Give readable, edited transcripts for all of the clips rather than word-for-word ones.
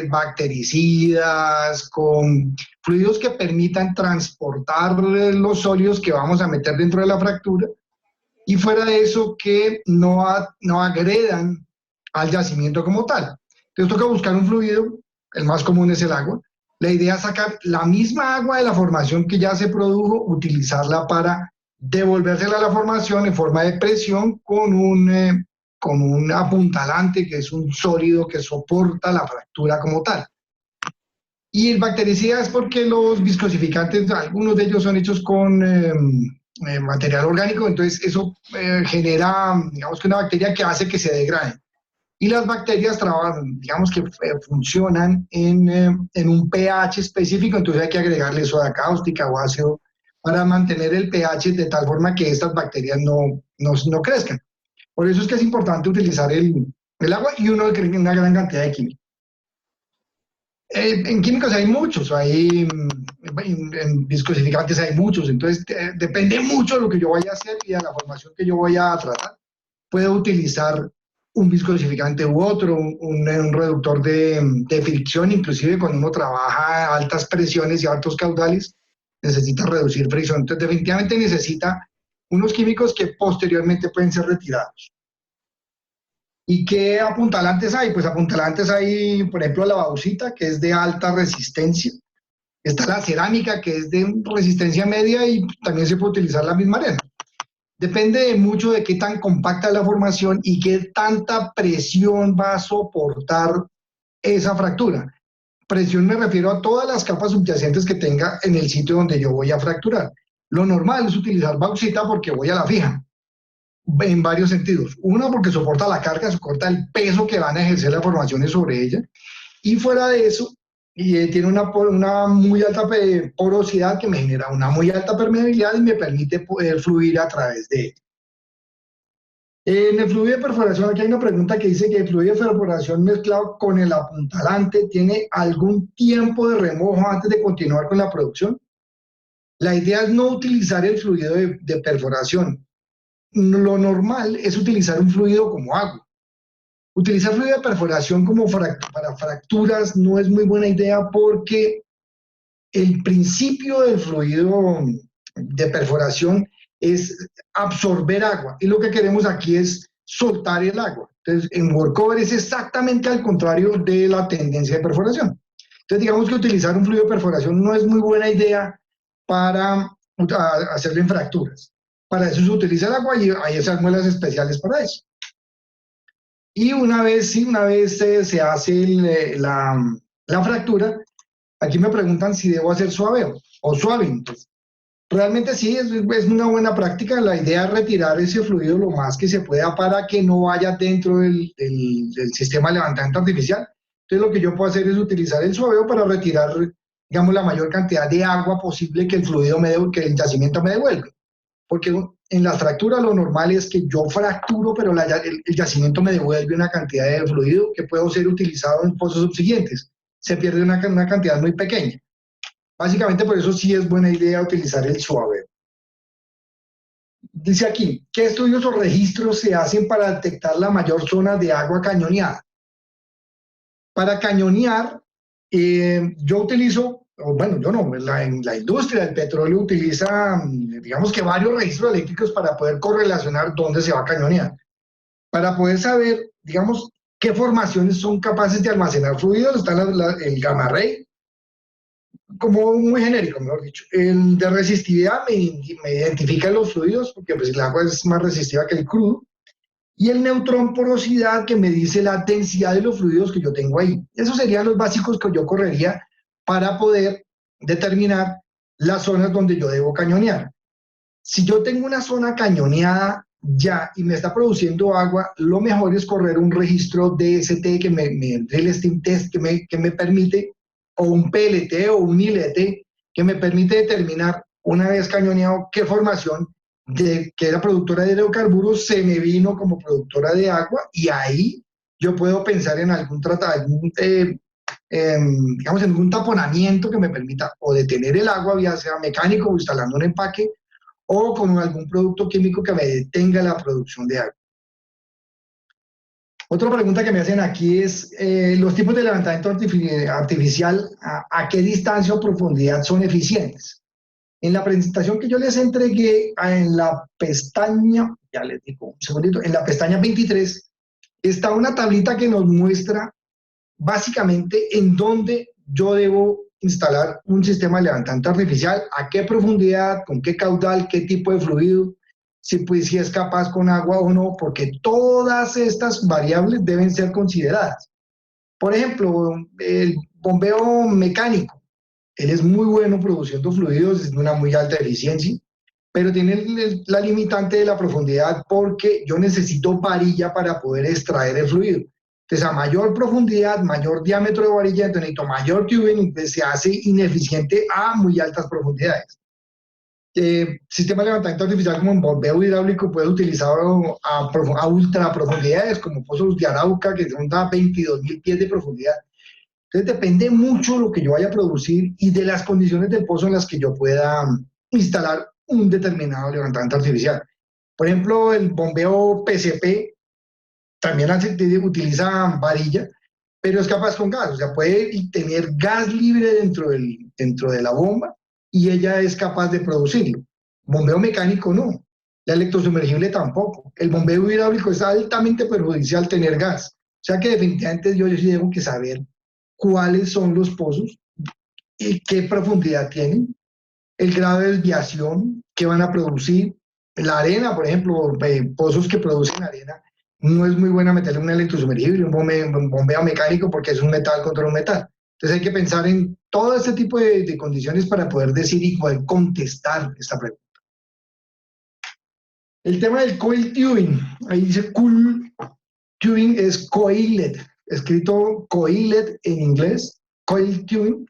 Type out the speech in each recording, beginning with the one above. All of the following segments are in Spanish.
bactericidas, con fluidos que permitan transportar los sólidos que vamos a meter dentro de la fractura, y fuera de eso que no agredan al yacimiento como tal. Entonces toca buscar un fluido, el más común es el agua. La idea es sacar la misma agua de la formación que ya se produjo, utilizarla para devolvérsela a la formación en forma de presión con un apuntalante, que es un sólido que soporta la fractura como tal. Y el bactericida es porque los viscosificantes, algunos de ellos son hechos con material orgánico, entonces eso genera, digamos que una bacteria que hace que se degrade. Y las bacterias trabajan, digamos que funcionan en un pH específico, entonces hay que agregarle soda cáustica o ácido para mantener el pH de tal forma que estas bacterias no crezcan. Por eso es que es importante utilizar el agua y una gran cantidad de químicos. En químicos hay muchos, en viscosificantes hay muchos, entonces depende mucho de lo que yo vaya a hacer y de la formación que yo voy a tratar. Puedo utilizar un viscosificante u otro, un reductor de fricción, inclusive cuando uno trabaja a altas presiones y altos caudales, necesita reducir fricción. Entonces definitivamente necesita unos químicos que posteriormente pueden ser retirados. ¿Y qué apuntalantes hay? Pues apuntalantes hay, por ejemplo, la bauxita, que es de alta resistencia. Está la cerámica, que es de resistencia media, y también se puede utilizar la misma arena. Depende mucho de qué tan compacta es la formación y qué tanta presión va a soportar esa fractura. Presión me refiero a todas las capas subyacentes que tenga en el sitio donde yo voy a fracturar. Lo normal es utilizar bauxita porque voy a la fija, en varios sentidos. Uno, porque soporta la carga, soporta el peso que van a ejercer las formaciones sobre ella. Y fuera de eso, tiene una muy alta porosidad que me genera una muy alta permeabilidad y me permite poder fluir a través de ella. En el fluido de perforación, aquí hay una pregunta que dice que el fluido de perforación mezclado con el apuntalante tiene algún tiempo de remojo antes de continuar con la producción. La idea es no utilizar el fluido de perforación. Lo normal es utilizar un fluido como agua. Utilizar fluido de perforación como para fracturas no es muy buena idea porque el principio del fluido de perforación es absorber agua y lo que queremos aquí es soltar el agua. Entonces, en workover es exactamente al contrario de la tendencia de perforación. Entonces, digamos que utilizar un fluido de perforación no es muy buena idea para hacerlo en fracturas. Para eso se utiliza el agua y hay esas muelas especiales para eso. Y una vez se hace la fractura, aquí me preguntan si debo hacer suaveo o swabbing. Pues, realmente sí, es una buena práctica. La idea es retirar ese fluido lo más que se pueda para que no vaya dentro del sistema de levantamiento artificial. Entonces lo que yo puedo hacer es utilizar el suaveo para retirar, digamos, la mayor cantidad de agua posible que que el yacimiento me devuelve. Porque en las fracturas lo normal es que yo fracturo, pero el yacimiento me devuelve una cantidad de fluido que puede ser utilizado en pozos subsiguientes. Se pierde una cantidad muy pequeña. Básicamente por eso sí es buena idea utilizar el suaveo. Dice aquí, ¿qué estudios o registros se hacen para detectar la mayor zona de agua cañoneada? Para cañonear, yo utilizo, bueno, yo no, en la industria del petróleo utiliza, digamos que varios registros eléctricos para poder correlacionar dónde se va a cañonear. Para poder saber, digamos, qué formaciones son capaces de almacenar fluidos, está el gamma ray, como muy genérico, mejor dicho. El de resistividad me identifica los fluidos, porque pues el agua es más resistiva que el crudo. Y el neutrón porosidad, que me dice la densidad de los fluidos que yo tengo ahí. Esos serían los básicos que yo correría para poder determinar las zonas donde yo debo cañonear. Si yo tengo una zona cañoneada ya y me está produciendo agua, lo mejor es correr un registro DST, el steam test, que me permite, o un PLT o un ILT, que me permite determinar, una vez cañoneado, qué formación que era productora de hidrocarburos se me vino como productora de agua, y ahí yo puedo pensar en algún digamos, en algún taponamiento que me permita o detener el agua, ya sea mecánico o instalando un empaque, o con algún producto químico que me detenga la producción de agua. Otra pregunta que me hacen aquí es, los tipos de levantamiento artificial, ¿a qué distancia o profundidad son eficientes? En la presentación que yo les entregué en la pestaña, ya les digo un segundito, en la pestaña 23, está una tablita que nos muestra básicamente en dónde yo debo instalar un sistema de levantamiento artificial, a qué profundidad, con qué caudal, qué tipo de fluido, si, pues, si es capaz con agua o no, porque todas estas variables deben ser consideradas. Por ejemplo, el bombeo mecánico, él es muy bueno produciendo fluidos, es de una muy alta eficiencia, pero tiene la limitante de la profundidad porque yo necesito varilla para poder extraer el fluido. Entonces, a mayor profundidad, mayor diámetro de varilla, entonces necesito mayor tubing, entonces se hace ineficiente a muy altas profundidades. Sistema de levantamiento artificial como en bombeo hidráulico puede utilizarlo a ultra profundidades, como pozos de Arauca, que son a 22.000 pies de profundidad. Entonces depende mucho de lo que yo vaya a producir y de las condiciones del pozo en las que yo pueda instalar un determinado levantamiento artificial. Por ejemplo, el bombeo PCP también utiliza varilla, pero es capaz con gas, o sea, puede tener gas libre dentro de la bomba y ella es capaz de producirlo. Bombeo mecánico no, la electrosumergible tampoco. El bombeo hidráulico es altamente perjudicial tener gas. O sea que definitivamente yo sí tengo que saber cuáles son los pozos y qué profundidad tienen, el grado de desviación que van a producir. La arena, por ejemplo, pozos que producen arena, no es muy buena meterle un electrosumergible, un bombeo mecánico, porque es un metal contra un metal. Entonces hay que pensar en todo este tipo de condiciones para poder decir y poder contestar esta pregunta. El tema del coil tubing, ahí dice cool tubing, es coiled, escrito coiled en inglés, coil tubing.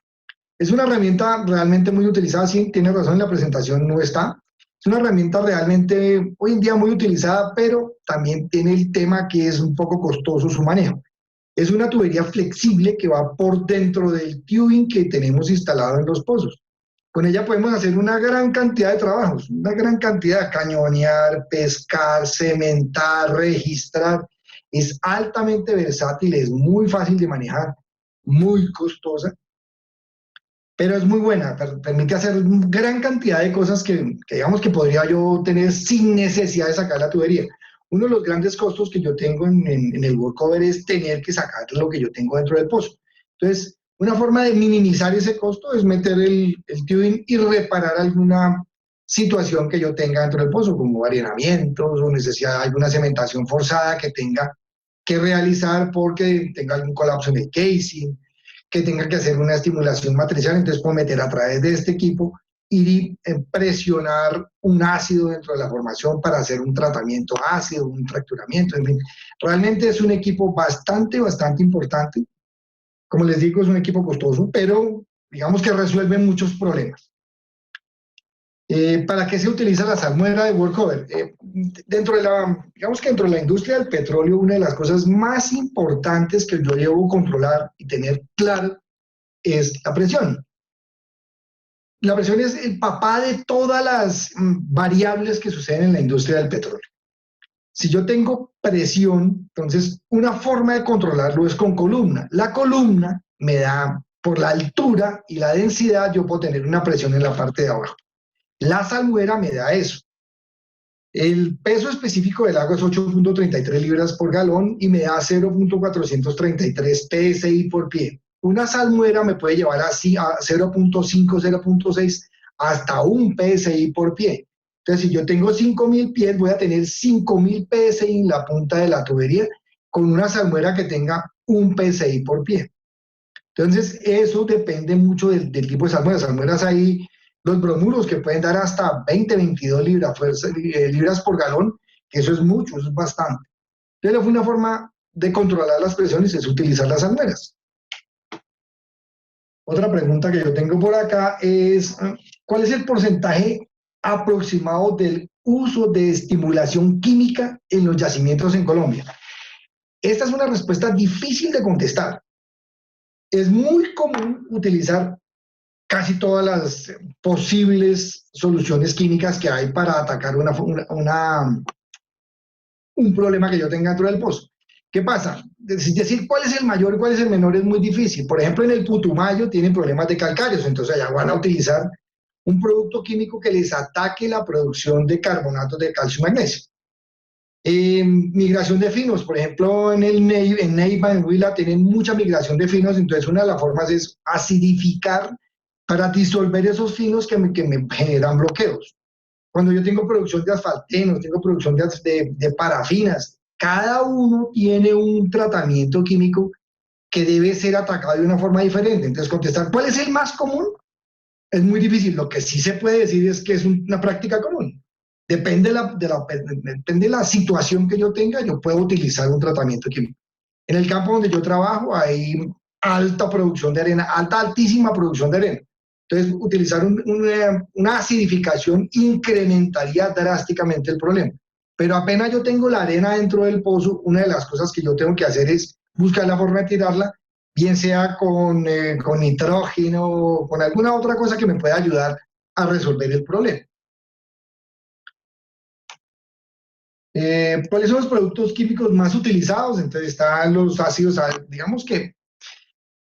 Es una herramienta realmente muy utilizada, sí, tiene razón, en la presentación no está. Es una herramienta realmente hoy en día muy utilizada, pero también tiene el tema que es un poco costoso su manejo. Es una tubería flexible que va por dentro del tubing que tenemos instalado en los pozos. Con ella podemos hacer una gran cantidad de trabajos, una gran cantidad, cañonear, pescar, cementar, registrar. Es altamente versátil, es muy fácil de manejar, muy costosa, pero es muy buena, permite hacer gran cantidad de cosas que digamos que podría yo tener sin necesidad de sacar la tubería. Uno de los grandes costos que yo tengo en el workover es tener que sacar lo que yo tengo dentro del pozo. Entonces, una forma de minimizar ese costo es meter el tubing y reparar alguna situación que yo tenga dentro del pozo, como arenamientos o necesidad de alguna cementación forzada que tenga que realizar porque tenga algún colapso en el casing, que tenga que hacer una estimulación matricial, entonces puedo meter a través de este equipo y presionar un ácido dentro de la formación para hacer un tratamiento ácido, un fracturamiento, en fin. Realmente es un equipo bastante importante. Como les digo, es un equipo costoso, pero digamos que resuelve muchos problemas. ¿Para qué se utiliza la salmuera de workover? Digamos que dentro de la industria del petróleo, una de las cosas más importantes que yo debo controlar y tener claro es la presión. La presión es el papá de todas las variables que suceden en la industria del petróleo. Si yo tengo presión, entonces una forma de controlarlo es con columna. La columna me da, por la altura y la densidad, yo puedo tener una presión en la parte de abajo. La salmuera me da eso. El peso específico del agua es 8.33 libras por galón y me da 0.433 PSI por pie. Una salmuera me puede llevar así a 0.5, 0.6 hasta un PSI por pie. Entonces, si yo tengo 5.000 pies, voy a tener 5.000 PSI en la punta de la tubería con una salmuera que tenga un PSI por pie. Entonces, eso depende mucho del tipo de salmueras. Salmueras hay los bromuros que pueden dar hasta 20, 22 libras por galón, que eso es mucho, eso es bastante. Entonces, una forma de controlar las presiones es utilizar las salmueras. Otra pregunta que yo tengo por acá es, ¿cuál es el porcentaje aproximado del uso de estimulación química en los yacimientos en Colombia? Esta es una respuesta difícil de contestar. Es muy común utilizar casi todas las posibles soluciones químicas que hay para atacar un problema que yo tenga dentro del pozo. ¿Qué pasa? Decir cuál es el mayor y cuál es el menor es muy difícil. Por ejemplo, en el Putumayo tienen problemas de calcáreos, entonces allá van a utilizar un producto químico que les ataque la producción de carbonatos de calcio y magnesio. Migración de finos, por ejemplo, en Neiva, en Huila, tienen mucha migración de finos, entonces una de las formas es acidificar para disolver esos finos que me generan bloqueos. Cuando yo tengo producción de asfaltenos, tengo producción de parafinas, cada uno tiene un tratamiento químico que debe ser atacado de una forma diferente. Entonces, contestar cuál es el más común es muy difícil. Lo que sí se puede decir es que es una práctica común. Depende de la situación que yo tenga, yo puedo utilizar un tratamiento químico. En el campo donde yo trabajo hay alta producción de arena, altísima producción de arena. Entonces, utilizar una acidificación incrementaría drásticamente el problema. Pero apenas yo tengo la arena dentro del pozo, una de las cosas que yo tengo que hacer es buscar la forma de tirarla, bien sea con nitrógeno o con alguna otra cosa que me pueda ayudar a resolver el problema. ¿Cuáles son los productos químicos más utilizados? Entonces están los ácidos, digamos que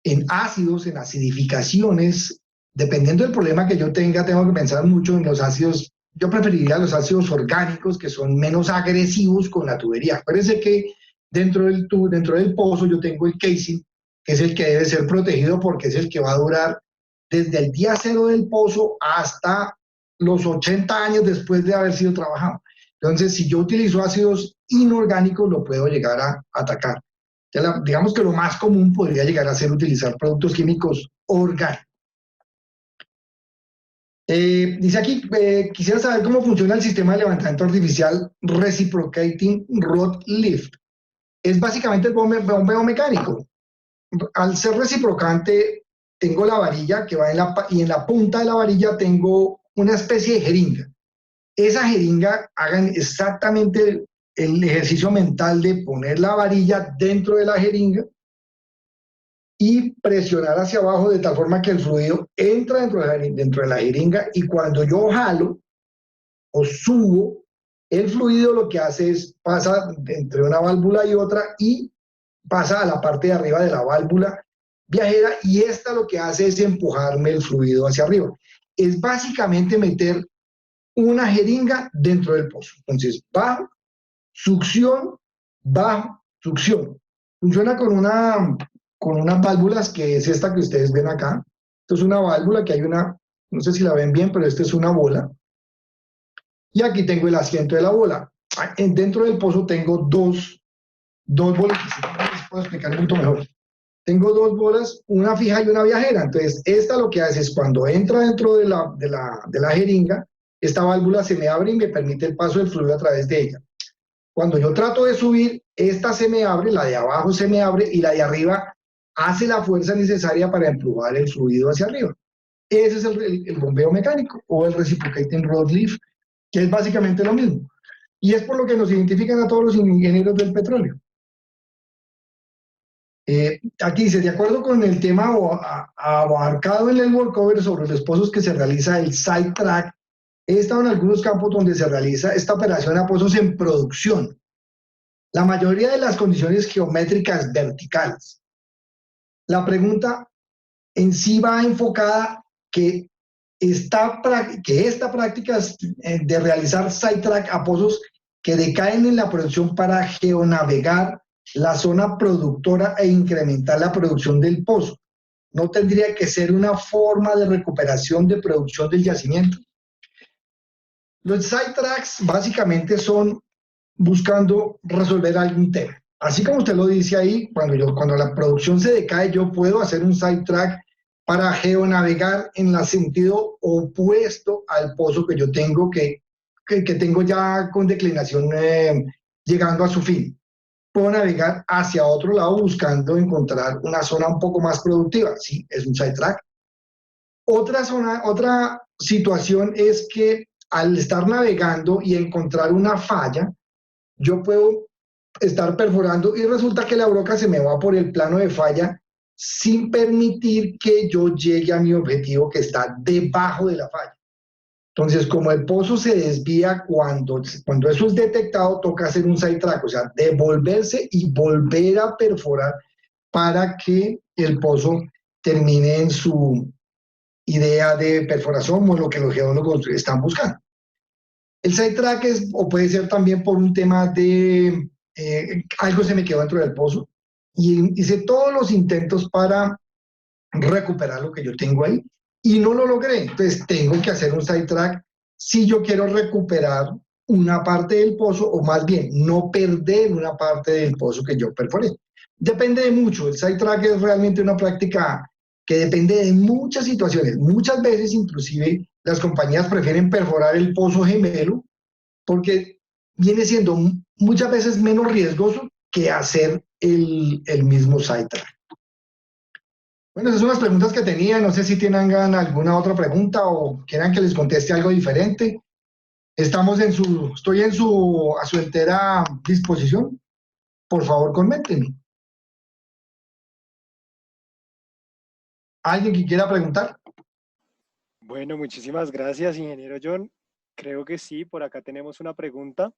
en ácidos, en acidificaciones, dependiendo del problema que yo tenga, tengo que pensar mucho en los ácidos. Yo preferiría los ácidos orgánicos, que son menos agresivos con la tubería. Acuérdense que dentro del pozo yo tengo el casing, que es el que debe ser protegido porque es el que va a durar desde el día cero del pozo hasta los 80 años después de haber sido trabajado. Entonces, si yo utilizo ácidos inorgánicos, lo puedo llegar a atacar. Digamos que lo más común podría llegar a ser utilizar productos químicos orgánicos. Dice aquí, quisiera saber cómo funciona el sistema de levantamiento artificial Reciprocating Rod Lift. Es básicamente el bombeo mecánico. Al ser reciprocante, tengo la varilla que va y en la punta de la varilla tengo una especie de jeringa. Esa jeringa, hagan exactamente el ejercicio mental de poner la varilla dentro de la jeringa y presionar hacia abajo de tal forma que el fluido entra dentro de la jeringa, y cuando yo jalo o subo, el fluido lo que hace es pasa entre una válvula y otra y pasa a la parte de arriba de la válvula viajera, y esta lo que hace es empujarme el fluido hacia arriba. Es básicamente meter una jeringa dentro del pozo. Entonces, bajo, succión, bajo, succión. Funciona con unas válvulas, que es esta que ustedes ven acá. Esto es una válvula que hay no sé si la ven bien, pero esta es una bola. Y aquí tengo el asiento de la bola. Dentro del pozo tengo dos bolas. Les puedo explicar un poquito mejor. Tengo dos bolas, una fija y una viajera. Entonces, esta lo que hace es cuando entra dentro de la jeringa, esta válvula se me abre y me permite el paso del fluido a través de ella. Cuando yo trato de subir, esta se me abre, la de abajo se me abre y la de arriba hace la fuerza necesaria para empujar el fluido hacia arriba. Ese es el bombeo mecánico o el Reciprocating Rod Lift, que es básicamente lo mismo. Y es por lo que nos identifican a todos los ingenieros del petróleo. Aquí dice, de acuerdo con el tema abarcado en el workover sobre los pozos que se realiza el sidetrack, he estado en algunos campos donde se realiza esta operación a pozos en producción. La mayoría de las condiciones geométricas verticales. La pregunta en sí va enfocada que esta práctica de realizar sidetrack a pozos que decaen en la producción para geonavegar la zona productora e incrementar la producción del pozo. ¿No tendría que ser una forma de recuperación de producción del yacimiento? Los sidetracks básicamente son buscando resolver algún tema. Así como usted lo dice ahí, cuando la producción se decae, yo puedo hacer un sidetrack para geonavegar en el sentido opuesto al pozo que yo tengo, que tengo ya con declinación llegando a su fin. Puedo navegar hacia otro lado buscando encontrar una zona un poco más productiva. Sí, es un sidetrack. Otra situación es que al estar navegando y encontrar una falla, yo puedo estar perforando y resulta que la broca se me va por el plano de falla sin permitir que yo llegue a mi objetivo, que está debajo de la falla. Entonces, como el pozo se desvía cuando eso es detectado, toca hacer un sidetrack, o sea, devolverse y volver a perforar para que el pozo termine en su idea de perforación o lo que los geólogos están buscando. El sidetrack o puede ser también por un tema de algo se me quedó dentro del pozo y hice todos los intentos para recuperar lo que yo tengo ahí y no lo logré. Entonces tengo que hacer un sidetrack si yo quiero recuperar una parte del pozo o más bien no perder una parte del pozo que yo perforé. Depende de mucho. El sidetrack es realmente una práctica que depende de muchas situaciones. Muchas veces inclusive las compañías prefieren perforar el pozo gemelo porque viene siendo muchas veces menos riesgoso que hacer el mismo sidetrack. Bueno, esas son las preguntas que tenía. No sé si tengan alguna otra pregunta o quieran que les conteste algo diferente. Estoy a su entera disposición. Por favor, coméntenme. ¿Alguien que quiera preguntar? Bueno, muchísimas gracias, ingeniero John. Creo que sí, por acá tenemos una pregunta.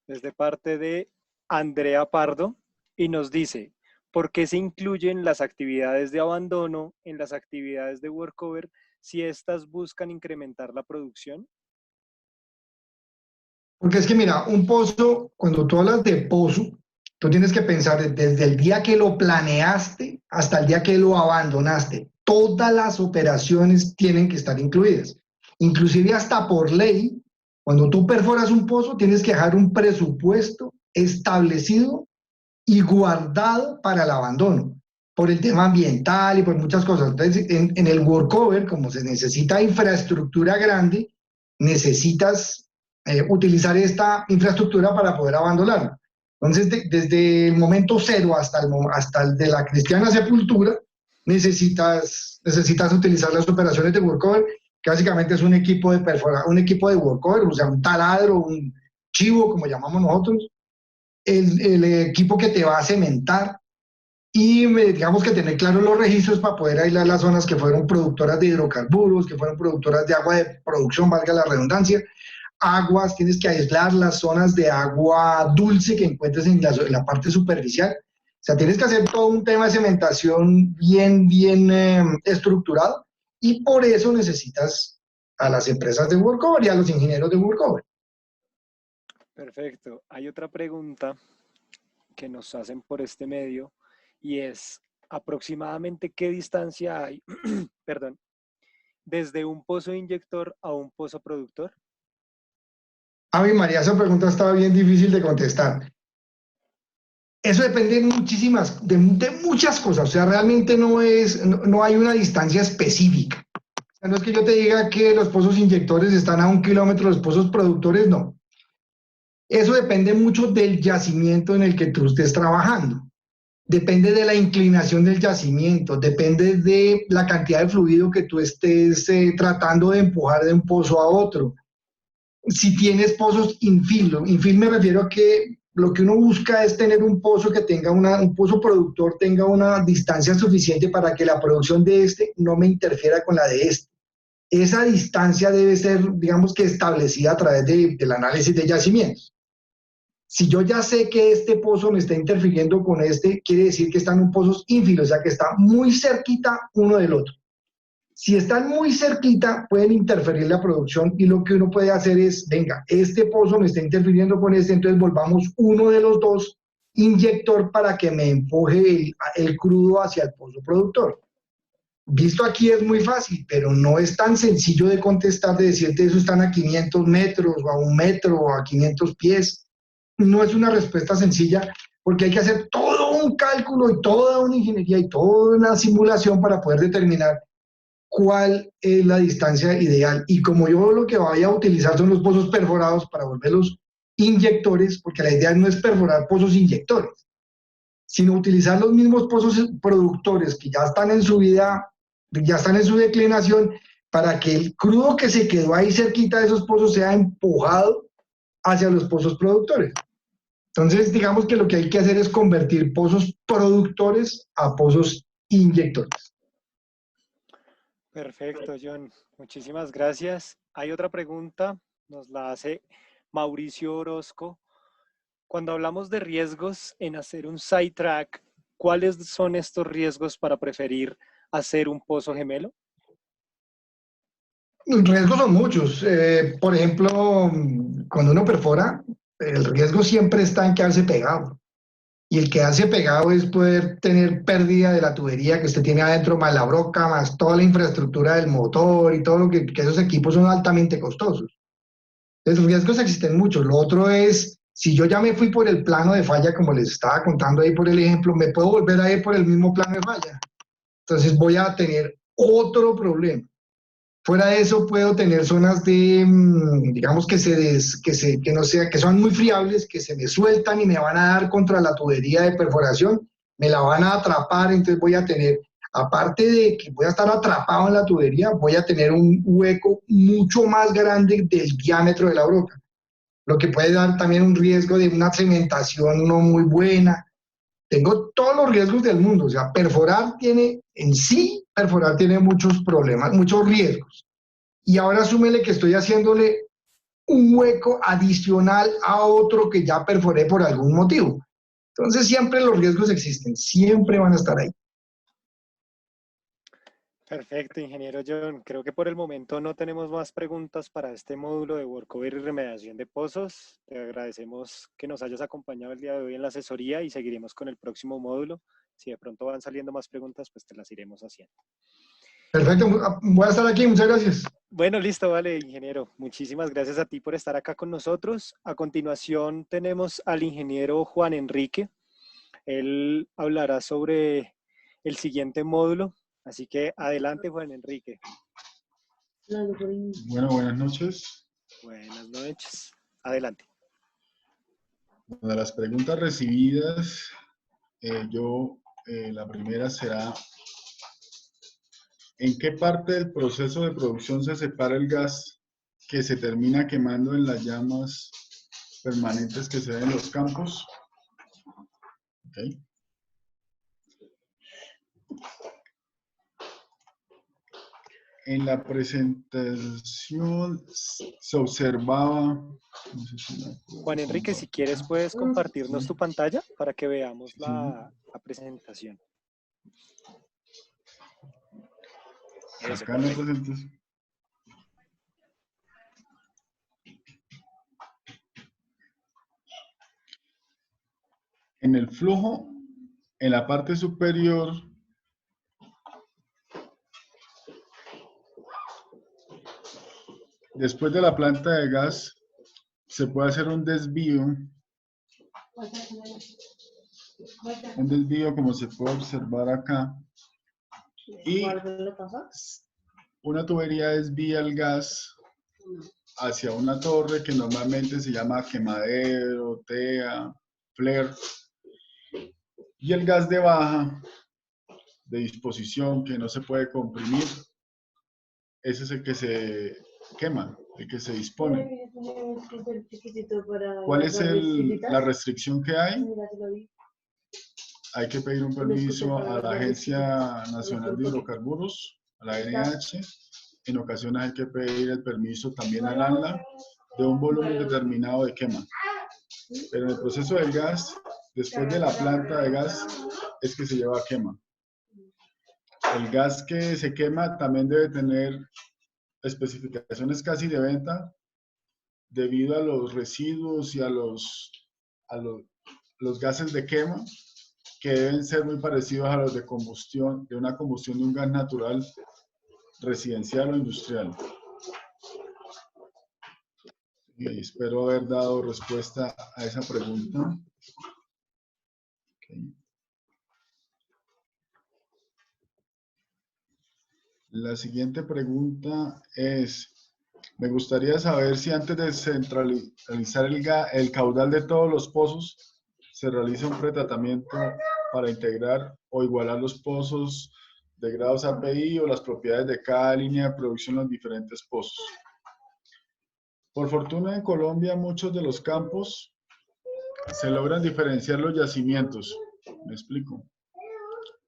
Es de parte de Andrea Pardo y nos dice, ¿por qué se incluyen las actividades de abandono en las actividades de workover si éstas buscan incrementar la producción? Porque es que mira, un pozo, cuando tú hablas de pozo, tú tienes que pensar desde el día que lo planeaste hasta el día que lo abandonaste. Todas las operaciones tienen que estar incluidas. Inclusive hasta por ley, cuando tú perforas un pozo, tienes que dejar un presupuesto establecido y guardado para el abandono, por el tema ambiental y por muchas cosas. Entonces, en el workover, como se necesita infraestructura grande, necesitas utilizar esta infraestructura para poder abandonarlo. Entonces, desde el momento cero hasta el de la cristiana sepultura, necesitas utilizar las operaciones de workover, que básicamente es un equipo de un equipo de workover, o sea, un taladro, un chivo, como llamamos nosotros, el equipo que te va a cementar y digamos que tener claros los registros para poder aislar las zonas que fueron productoras de hidrocarburos, que fueron productoras de agua de producción, valga la redundancia, aguas, tienes que aislar las zonas de agua dulce que encuentres en la parte superficial. O sea, tienes que hacer todo un tema de cementación bien estructurado y por eso necesitas a las empresas de workover y a los ingenieros de workover. Perfecto. Hay otra pregunta que nos hacen por este medio y es aproximadamente qué distancia hay, perdón, desde un pozo inyector a un pozo productor. Ave María, esa pregunta estaba bien difícil de contestar. Eso depende de muchas cosas, o sea, realmente no hay una distancia específica. O sea, no es que yo te diga que los pozos inyectores están a 1 kilómetro, los pozos productores no. Eso depende mucho del yacimiento en el que tú estés trabajando. Depende de la inclinación del yacimiento, depende de la cantidad de fluido que tú estés tratando de empujar de un pozo a otro. Si tienes pozos infill me refiero a que lo que uno busca es tener un pozo que tenga un pozo productor tenga una distancia suficiente para que la producción de este no me interfiera con la de este. Esa distancia debe ser, digamos que establecida a través del análisis de yacimientos. Si yo ya sé que este pozo me está interfiriendo con este, quiere decir que están en pozos ínfilos, o sea que está muy cerquita uno del otro. Si están muy cerquita, pueden interferir la producción y lo que uno puede hacer es, venga, este pozo me está interfiriendo con este, entonces volvamos uno de los dos inyector para que me empuje el crudo hacia el pozo productor. Visto aquí es muy fácil, pero no es tan sencillo de contestar, de decirte eso están a 500 metros o a 1 metro o a 500 pies. No es una respuesta sencilla porque hay que hacer todo un cálculo y toda una ingeniería y toda una simulación para poder determinar cuál es la distancia ideal. Y como yo lo que vaya a utilizar son los pozos perforados para volverlos inyectores, porque la idea no es perforar pozos inyectores, sino utilizar los mismos pozos productores que ya están en su vida, ya están en su declinación, para que el crudo que se quedó ahí cerquita de esos pozos sea empujado hacia los pozos productores. Entonces, digamos que lo que hay que hacer es convertir pozos productores a pozos inyectores. Perfecto, John. Muchísimas gracias. Hay otra pregunta, nos la hace Mauricio Orozco. Cuando hablamos de riesgos en hacer un sidetrack, ¿cuáles son estos riesgos para preferir hacer un pozo gemelo? Los riesgos son muchos. Por ejemplo, cuando uno perfora, el riesgo siempre está en quedarse pegado. Y el quedarse pegado es poder tener pérdida de la tubería que usted tiene adentro, más la broca, más toda la infraestructura del motor y todo lo que esos equipos son altamente costosos. Entonces, los riesgos existen muchos. Lo otro es, si yo ya me fui por el plano de falla, como les estaba contando ahí por el ejemplo, me puedo volver a ir por el mismo plano de falla. Entonces voy a tener otro problema. Fuera de eso, puedo tener zonas de, digamos, que no sea, que son muy friables, que se me sueltan y me van a dar contra la tubería de perforación, me la van a atrapar, entonces voy a tener, aparte de que voy a estar atrapado en la tubería, voy a tener un hueco mucho más grande del diámetro de la broca, lo que puede dar también un riesgo de una cementación no muy buena. Tengo todos los riesgos del mundo, o sea, perforar tiene muchos problemas, muchos riesgos. Y ahora súmele que estoy haciéndole un hueco adicional a otro que ya perforé por algún motivo. Entonces siempre los riesgos existen, siempre van a estar ahí. Perfecto, ingeniero John. Creo que por el momento no tenemos más preguntas para este módulo de workover y remediación de pozos. Te agradecemos que nos hayas acompañado el día de hoy en la asesoría y seguiremos con el próximo módulo. Si de pronto van saliendo más preguntas, pues te las iremos haciendo. Perfecto, voy a estar aquí, muchas gracias. Bueno, listo, vale, ingeniero. Muchísimas gracias a ti por estar acá con nosotros. A continuación tenemos al ingeniero Juan Enrique. Él hablará sobre el siguiente módulo. Así que adelante, Juan Enrique. Bueno, buenas noches. Buenas noches. Adelante. De las preguntas recibidas, la primera será, ¿en qué parte del proceso de producción se separa el gas que se termina quemando en las llamas permanentes que se ven en los campos? Okay. En la presentación se observaba... No sé si Juan Enrique, si quieres puedes compartirnos tu pantalla para que veamos la presentación. Eso, acá en la presentación. En el flujo, en la parte superior, después de la planta de gas, se puede hacer un desvío como se puede observar acá, y una tubería desvía el gas hacia una torre que normalmente se llama quemadero, TEA, flare, y el gas de baja, de disposición, que no se puede comprimir, ese es el que se quema, el que se dispone. ¿Cuál es la restricción que hay? Hay que pedir un permiso a la Agencia Nacional de Hidrocarburos, a la ANH. En ocasiones hay que pedir el permiso también al ANLA de un volumen determinado de quema. Pero en el proceso del gas, después de la planta de gas, es que se lleva a quema. El gas que se quema también debe tener especificaciones casi de venta debido a los residuos y a los gases de quema que deben ser muy parecidos a los de combustión, de una combustión de un gas natural residencial o industrial. Y espero haber dado respuesta a esa pregunta. Okay. La siguiente pregunta es, me gustaría saber si antes de centralizar el caudal de todos los pozos, se realiza un pretratamiento para integrar o igualar los pozos de grados API o las propiedades de cada línea de producción en los diferentes pozos. Por fortuna en Colombia muchos de los campos se logran diferenciar los yacimientos. Me explico.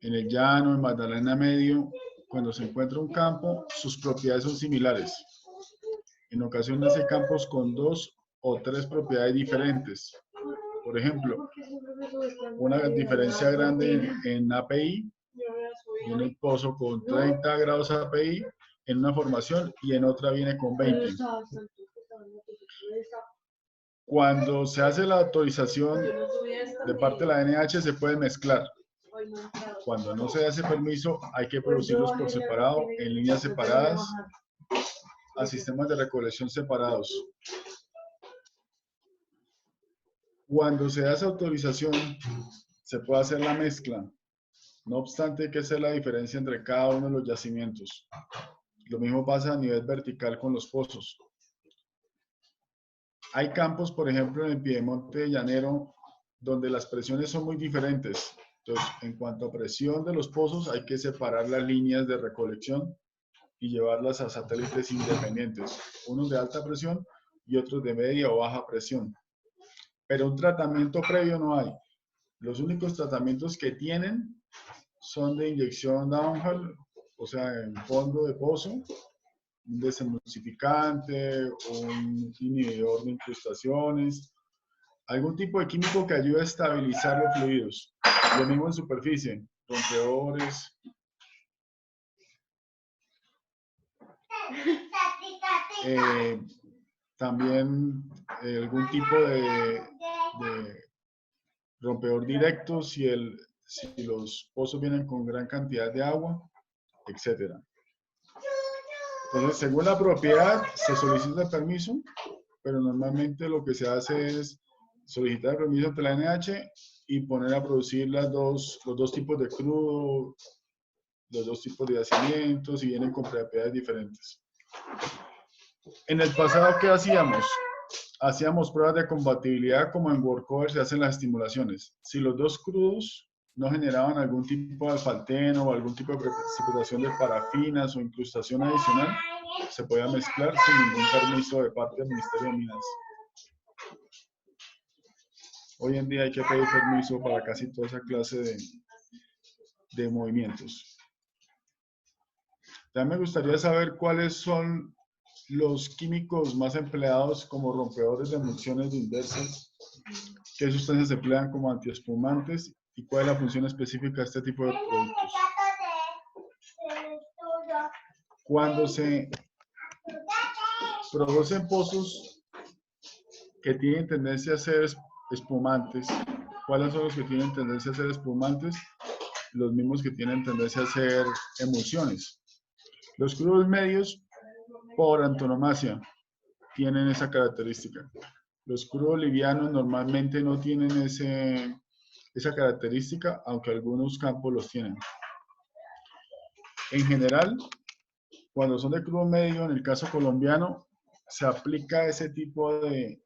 En el llano, en Magdalena Medio, cuando se encuentra un campo, sus propiedades son similares. En ocasiones hay campos con 2 o 3 propiedades diferentes. Por ejemplo, una diferencia grande en API, viene un pozo con 30 grados API en una formación y en otra viene con 20. Cuando se hace la autorización de parte de la NH se puede mezclar. Cuando no se hace permiso hay que producirlos por separado, en líneas separadas, a sistemas de recolección separados. Cuando se hace autorización se puede hacer la mezcla. No obstante, hay que hacer la diferencia entre cada uno de los yacimientos. Lo mismo pasa a nivel vertical con los pozos. Hay campos, por ejemplo, en el piedemonte llanero, donde las presiones son muy diferentes. Entonces, en cuanto a presión de los pozos, hay que separar las líneas de recolección y llevarlas a satélites independientes, unos de alta presión y otros de media o baja presión. Pero un tratamiento previo no hay. Los únicos tratamientos que tienen son de inyección downhole, o sea, en fondo de pozo, un desemulsificante, un inhibidor de incrustaciones, algún tipo de químico que ayude a estabilizar los fluidos. Lo mismo en superficie, rompedores. También algún tipo de rompedor directo si los pozos vienen con gran cantidad de agua, etc. Entonces, según la propiedad, se solicita el permiso, pero normalmente lo que se hace es solicitar el permiso ante la NH y poner a producir los dos tipos de crudo, los dos tipos de yacimientos y vienen con propiedades diferentes. En el pasado, ¿qué hacíamos? Hacíamos pruebas de compatibilidad como en workover se hacen las estimulaciones. Si los dos crudos no generaban algún tipo de alfalteno o algún tipo de precipitación de parafinas o incrustación adicional, se podía mezclar sin ningún permiso de parte del Ministerio de Minas. Hoy en día hay que pedir permiso para casi toda esa clase de movimientos. También me gustaría saber cuáles son los químicos más empleados como rompedores de emulsiones de inversas, qué sustancias se emplean como antiespumantes y cuál es la función específica de este tipo de productos. Cuando se producen pozos que tienen tendencia a ser espumantes, ¿cuáles son los que tienen tendencia a ser espumantes? Los mismos que tienen tendencia a ser emulsiones. Los crudos medios, por antonomasia, tienen esa característica. Los crudos livianos normalmente no tienen esa característica, aunque algunos campos los tienen. En general, cuando son de crudo medio, en el caso colombiano, se aplica ese tipo de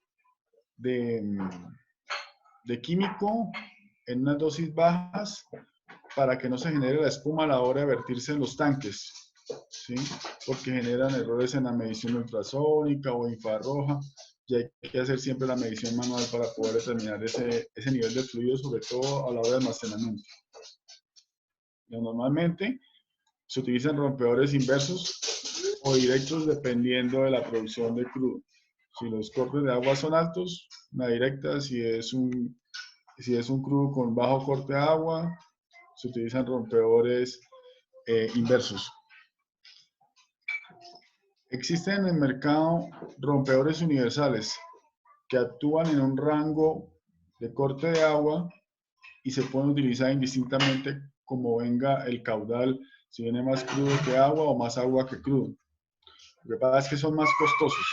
químico en unas dosis bajas para que no se genere la espuma a la hora de vertirse en los tanques, ¿sí? Porque generan errores en la medición ultrasónica o infrarroja y hay que hacer siempre la medición manual para poder determinar ese nivel de fluido, sobre todo a la hora de almacenamiento. Normalmente se utilizan rompedores inversos o directos dependiendo de la producción de crudo. Si los cortes de agua son altos, una directa. Si es un crudo con bajo corte de agua, se utilizan rompedores inversos. Existen en el mercado rompedores universales que actúan en un rango de corte de agua y se pueden utilizar indistintamente como venga el caudal, si viene más crudo que agua o más agua que crudo. Lo que pasa es que son más costosos.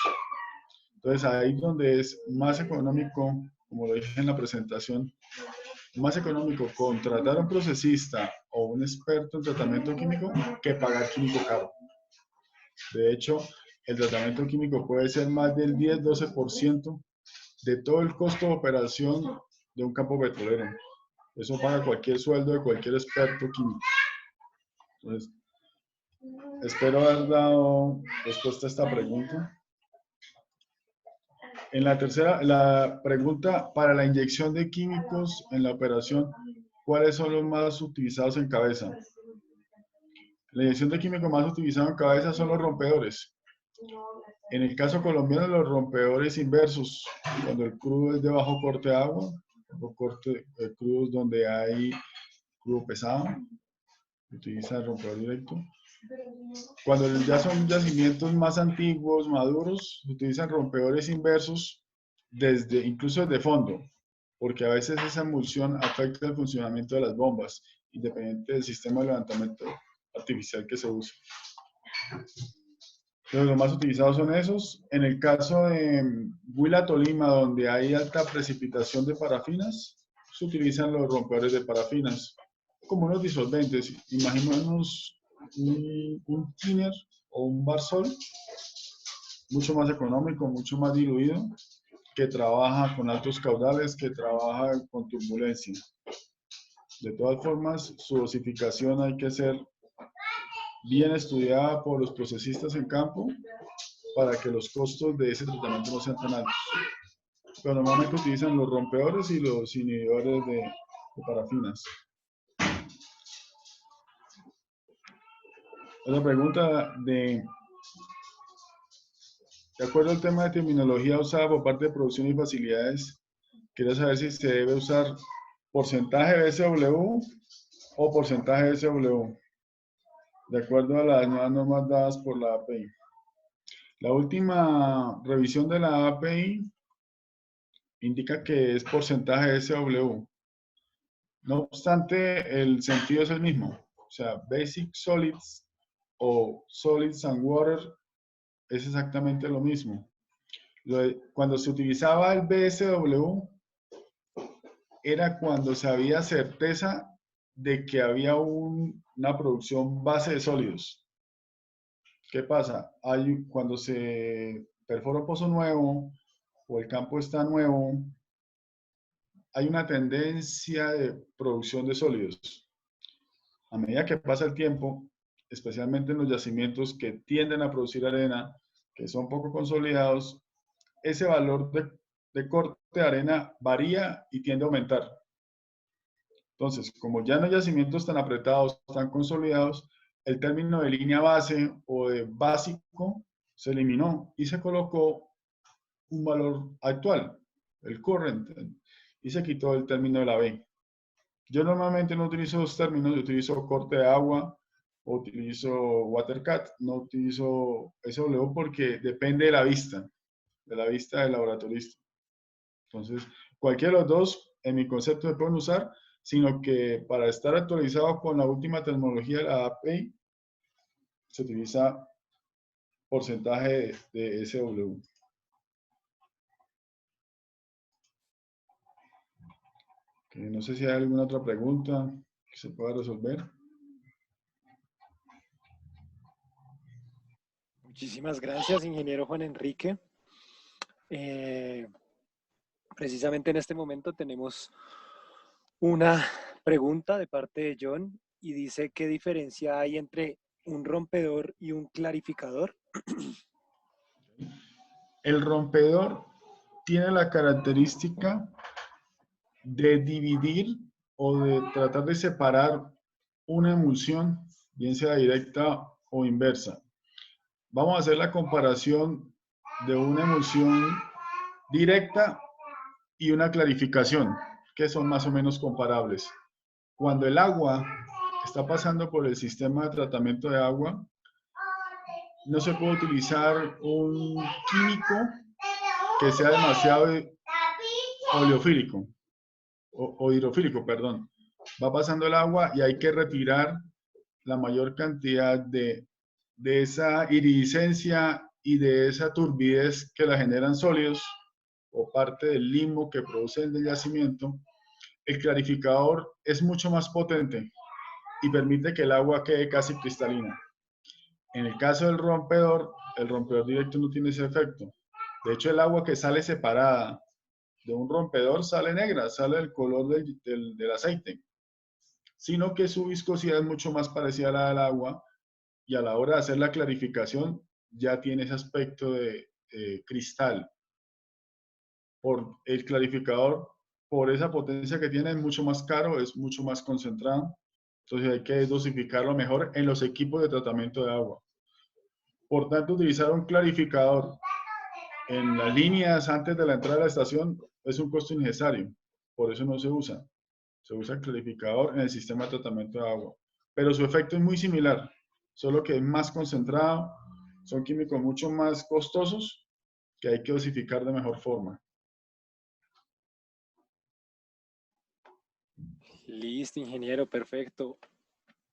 Entonces ahí es donde es más económico, como lo dije en la presentación, más económico contratar a un procesista o un experto en tratamiento químico que pagar químico caro. De hecho, el tratamiento químico puede ser más del 10-12% de todo el costo de operación de un campo petrolero. Eso paga cualquier sueldo de cualquier experto químico. Entonces, espero haber dado respuesta a esta pregunta. En la tercera, la pregunta para la inyección de químicos en la operación, ¿cuáles son los más utilizados en cabeza? La inyección de químico más utilizado en cabeza son los rompedores. En el caso colombiano, los rompedores inversos, cuando el crudo es de bajo corte de agua, o corte, crudos donde hay crudo pesado, utiliza el rompedor directo. Cuando ya son yacimientos más antiguos, maduros, se utilizan rompedores inversos incluso desde fondo, porque a veces esa emulsión afecta el funcionamiento de las bombas, independiente del sistema de levantamiento artificial que se use. Entonces, los más utilizados son esos. En el caso de Huila, Tolima, donde hay alta precipitación de parafinas, se utilizan los rompedores de parafinas como unos disolventes. Imaginémonos un thinner o un barsol, mucho más económico, mucho más diluido, que trabaja con altos caudales, que trabaja con turbulencia. De todas formas, su dosificación hay que ser bien estudiada por los procesistas en campo para que los costos de ese tratamiento no sean tan altos. Pero normalmente utilizan los rompedores y los inhibidores de parafinas. Otra pregunta de acuerdo al tema de terminología usada por parte de producción y facilidades, quiero saber si se debe usar porcentaje de SW o porcentaje de SW, de acuerdo a las nuevas normas dadas por la API. La última revisión de la API indica que es porcentaje de SW. No obstante, el sentido es el mismo. O sea, Basic Solids o Solids and Water es exactamente lo mismo. Cuando se utilizaba el BSW, era cuando se había certeza de que había una producción base de sólidos. ¿Qué pasa? Cuando se perfora un pozo nuevo o el campo está nuevo, hay una tendencia de producción de sólidos. A medida que pasa el tiempo, especialmente en los yacimientos que tienden a producir arena, que son poco consolidados, ese valor de corte de arena varía y tiende a aumentar. Entonces, como ya no hay yacimientos tan apretados, tan consolidados, el término de línea base o de básico se eliminó y se colocó un valor actual, el current, y se quitó el término de la B. Yo normalmente no utilizo dos términos, yo utilizo corte de agua o utilizo watercat, no utilizo SW porque depende de la vista del laboratorista. Entonces, cualquiera de los dos, en mi concepto, se pueden usar, sino que para estar actualizado con la última tecnología de la API, se utiliza porcentaje de SW. No sé si hay alguna otra pregunta que se pueda resolver. Muchísimas gracias, ingeniero Juan Enrique. Precisamente en este momento tenemos una pregunta de parte de John y dice, ¿qué diferencia hay entre un rompedor y un clarificador? El rompedor tiene la característica de dividir o de tratar de separar una emulsión, bien sea directa o inversa. Vamos a hacer la comparación de una emulsión directa y una clarificación, que son más o menos comparables. Cuando el agua está pasando por el sistema de tratamiento de agua, no se puede utilizar un químico que sea demasiado oleofílico o hidrofílico, perdón. Va pasando el agua y hay que retirar la mayor cantidad de esa iridiscencia y de esa turbidez que la generan sólidos o parte del limbo que produce el yacimiento. El clarificador es mucho más potente y permite que el agua quede casi cristalina. En el caso del rompedor, el rompedor directo no tiene ese efecto. De hecho, el agua que sale separada de un rompedor sale negra, sale el color del aceite, sino que su viscosidad es mucho más parecida a la del agua y a la hora de hacer la clarificación ya tiene ese aspecto de cristal. Por el clarificador, por esa potencia que tiene, es mucho más caro, es mucho más concentrado. Entonces hay que dosificarlo mejor en los equipos de tratamiento de agua. Por tanto, utilizar un clarificador en las líneas antes de la entrada de la estación es un costo innecesario. Por eso no se usa. Se usa el clarificador en el sistema de tratamiento de agua. Pero su efecto es muy similar, solo que es más concentrado, son químicos mucho más costosos que hay que dosificar de mejor forma. Listo, ingeniero, perfecto.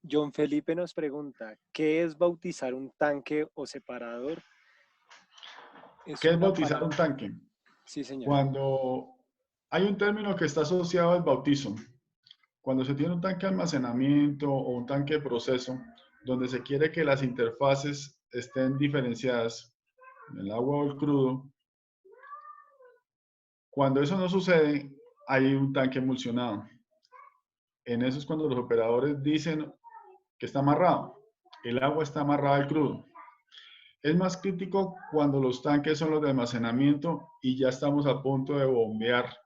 John Felipe nos pregunta, ¿qué es bautizar un tanque o separador? Es ¿Qué es una bautizar un palabra. tanque? Sí, señor. Cuando hay un término que está asociado al bautizo. Cuando se tiene un tanque de almacenamiento o un tanque de proceso, donde se quiere que las interfaces estén diferenciadas, el agua o el crudo, cuando eso no sucede, hay un tanque emulsionado. En eso es cuando los operadores dicen que está amarrado. El agua está amarrada al crudo. Es más crítico cuando los tanques son los de almacenamiento y ya estamos a punto de bombear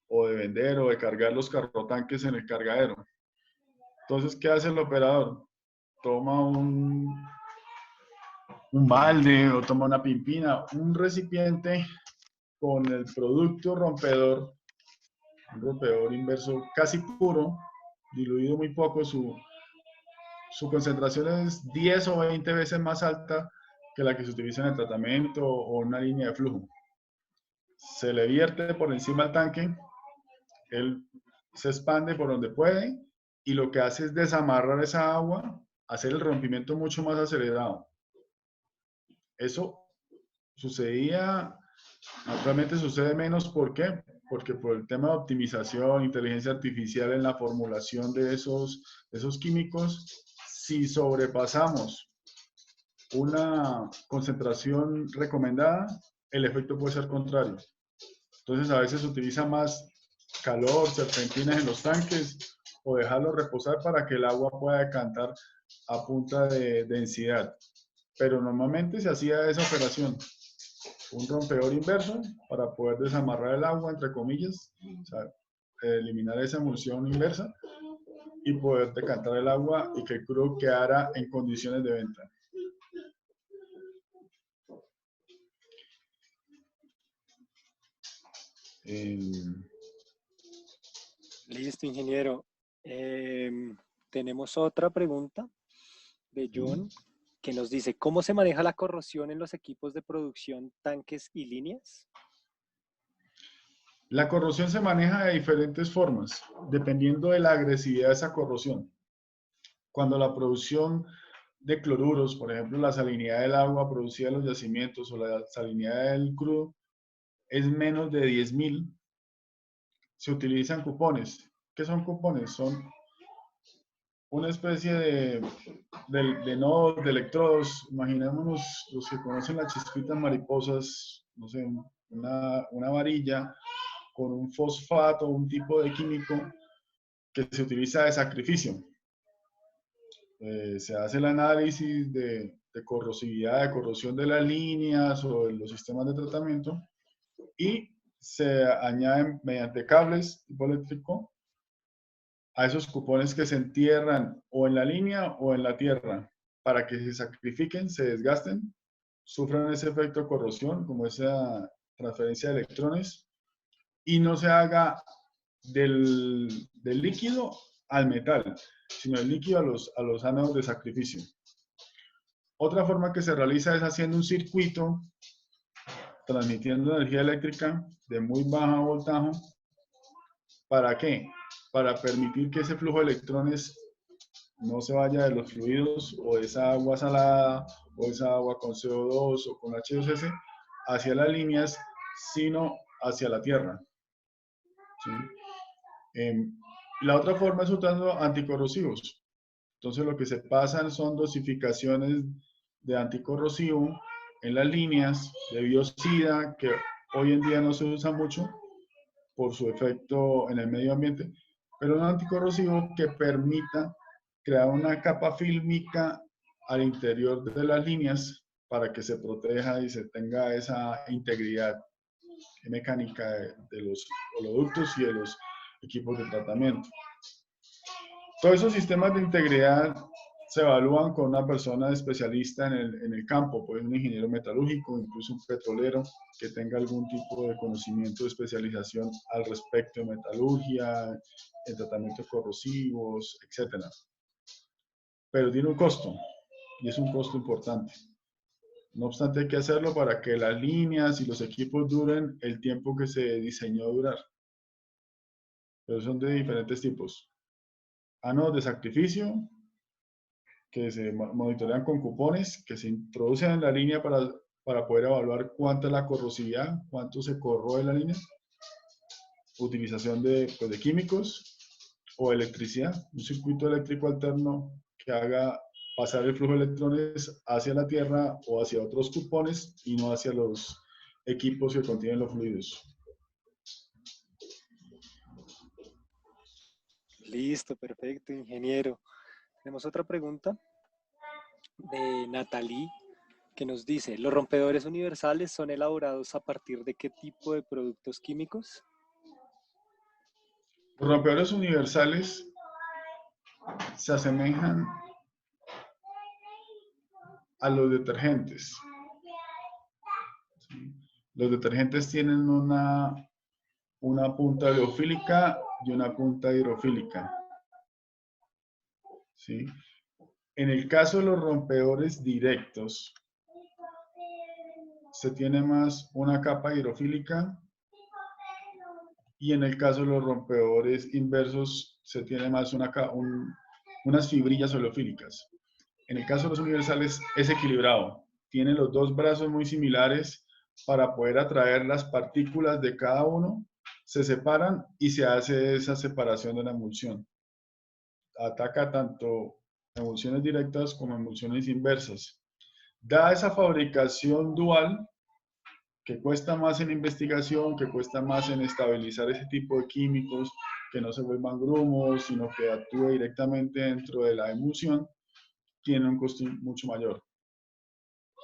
o de vender o de cargar los carrotanques en el cargadero. Entonces, ¿qué hace el operador? Toma un balde o toma una pimpina, un recipiente con el producto rompedor, un rompedor inverso casi puro, diluido muy poco, su concentración es 10 o 20 veces más alta que la que se utiliza en el tratamiento o una línea de flujo. Se le vierte por encima del tanque, él se expande por donde puede y lo que hace es desamarrar esa agua, hacer el rompimiento mucho más acelerado. Eso sucedía, actualmente sucede menos. ¿Por qué? Porque por el tema de optimización, inteligencia artificial en la formulación de esos químicos, si sobrepasamos una concentración recomendada, el efecto puede ser contrario. Entonces a veces se utiliza más calor, serpentinas en los tanques o dejarlo reposar para que el agua pueda decantar a punta de densidad. Pero normalmente se hacía esa operación, un rompedor inverso para poder desamarrar el agua, entre comillas, o sea, eliminar esa emulsión inversa y poder decantar el agua y que el crudo quedara en condiciones de venta. Listo, ingeniero. Tenemos otra pregunta de John que nos dice, ¿cómo se maneja la corrosión en los equipos de producción, tanques y líneas? La corrosión se maneja de diferentes formas, dependiendo de la agresividad de esa corrosión. Cuando la producción de cloruros, por ejemplo, la salinidad del agua producida en los yacimientos o la salinidad del crudo, es menos de 10.000, se utilizan cupones. ¿Qué son cupones? Son una especie de nodos, de electrodos. Imaginémonos los que conocen las chispitas mariposas, no sé, una varilla con un fosfato, un tipo de químico que se utiliza de sacrificio. Se hace el análisis de corrosividad, de corrosión de las líneas o de los sistemas de tratamiento y se añaden mediante cables tipo eléctrico a esos cupones que se entierran o en la línea o en la tierra para que se sacrifiquen, se desgasten, sufran ese efecto de corrosión, como esa transferencia de electrones, y no se haga del líquido al metal, sino el líquido a los ánodos de sacrificio. Otra forma que se realiza es haciendo un circuito transmitiendo energía eléctrica de muy bajo voltaje. ¿Para qué? Para permitir que ese flujo de electrones no se vaya de los fluidos o de esa agua salada o esa agua con CO2 o con H2S hacia las líneas, sino hacia la tierra. ¿Sí? La otra forma es usando anticorrosivos. Entonces lo que se pasan son dosificaciones de anticorrosivo en las líneas de biocida, que hoy en día no se usa mucho por su efecto en el medio ambiente, pero un anticorrosivo que permita crear una capa fílmica al interior de las líneas para que se proteja y se tenga esa integridad mecánica de los oleoductos y de los equipos de tratamiento. Todos esos sistemas de integridad se evalúan con una persona especialista en el campo, pues un ingeniero metalúrgico, incluso un petrolero que tenga algún tipo de conocimiento de especialización al respecto de metalurgia, en tratamientos corrosivos, etc. Pero tiene un costo, y es un costo importante. No obstante, hay que hacerlo para que las líneas y los equipos duren el tiempo que se diseñó durar. Pero son de diferentes tipos. Ánodos de sacrificio, que se monitorean con cupones, que se introducen en la línea para poder evaluar cuánta es la corrosividad, cuánto se corroe la línea. Utilización de químicos o electricidad, un circuito eléctrico alterno que haga pasar el flujo de electrones hacia la tierra o hacia otros cupones y no hacia los equipos que contienen los fluidos. Listo, perfecto, ingeniero. Tenemos otra pregunta de Natalie que nos dice, ¿los rompedores universales son elaborados a partir de qué tipo de productos químicos? Los rompedores universales se asemejan a los detergentes. Los detergentes tienen una punta oleofílica y una punta hidrofílica. ¿Sí? En el caso de los rompedores directos, se tiene más una capa hidrofílica y en el caso de los rompedores inversos se tiene más unas fibrillas oleofílicas. En el caso de los universales es equilibrado. Tiene los dos brazos muy similares para poder atraer las partículas de cada uno, se separan y se hace esa separación de la emulsión. Ataca tanto emulsiones directas como emulsiones inversas. Da esa fabricación dual que cuesta más en investigación, que cuesta más en estabilizar ese tipo de químicos, que no se vuelvan grumos, sino que actúe directamente dentro de la emulsión, tiene un costo mucho mayor.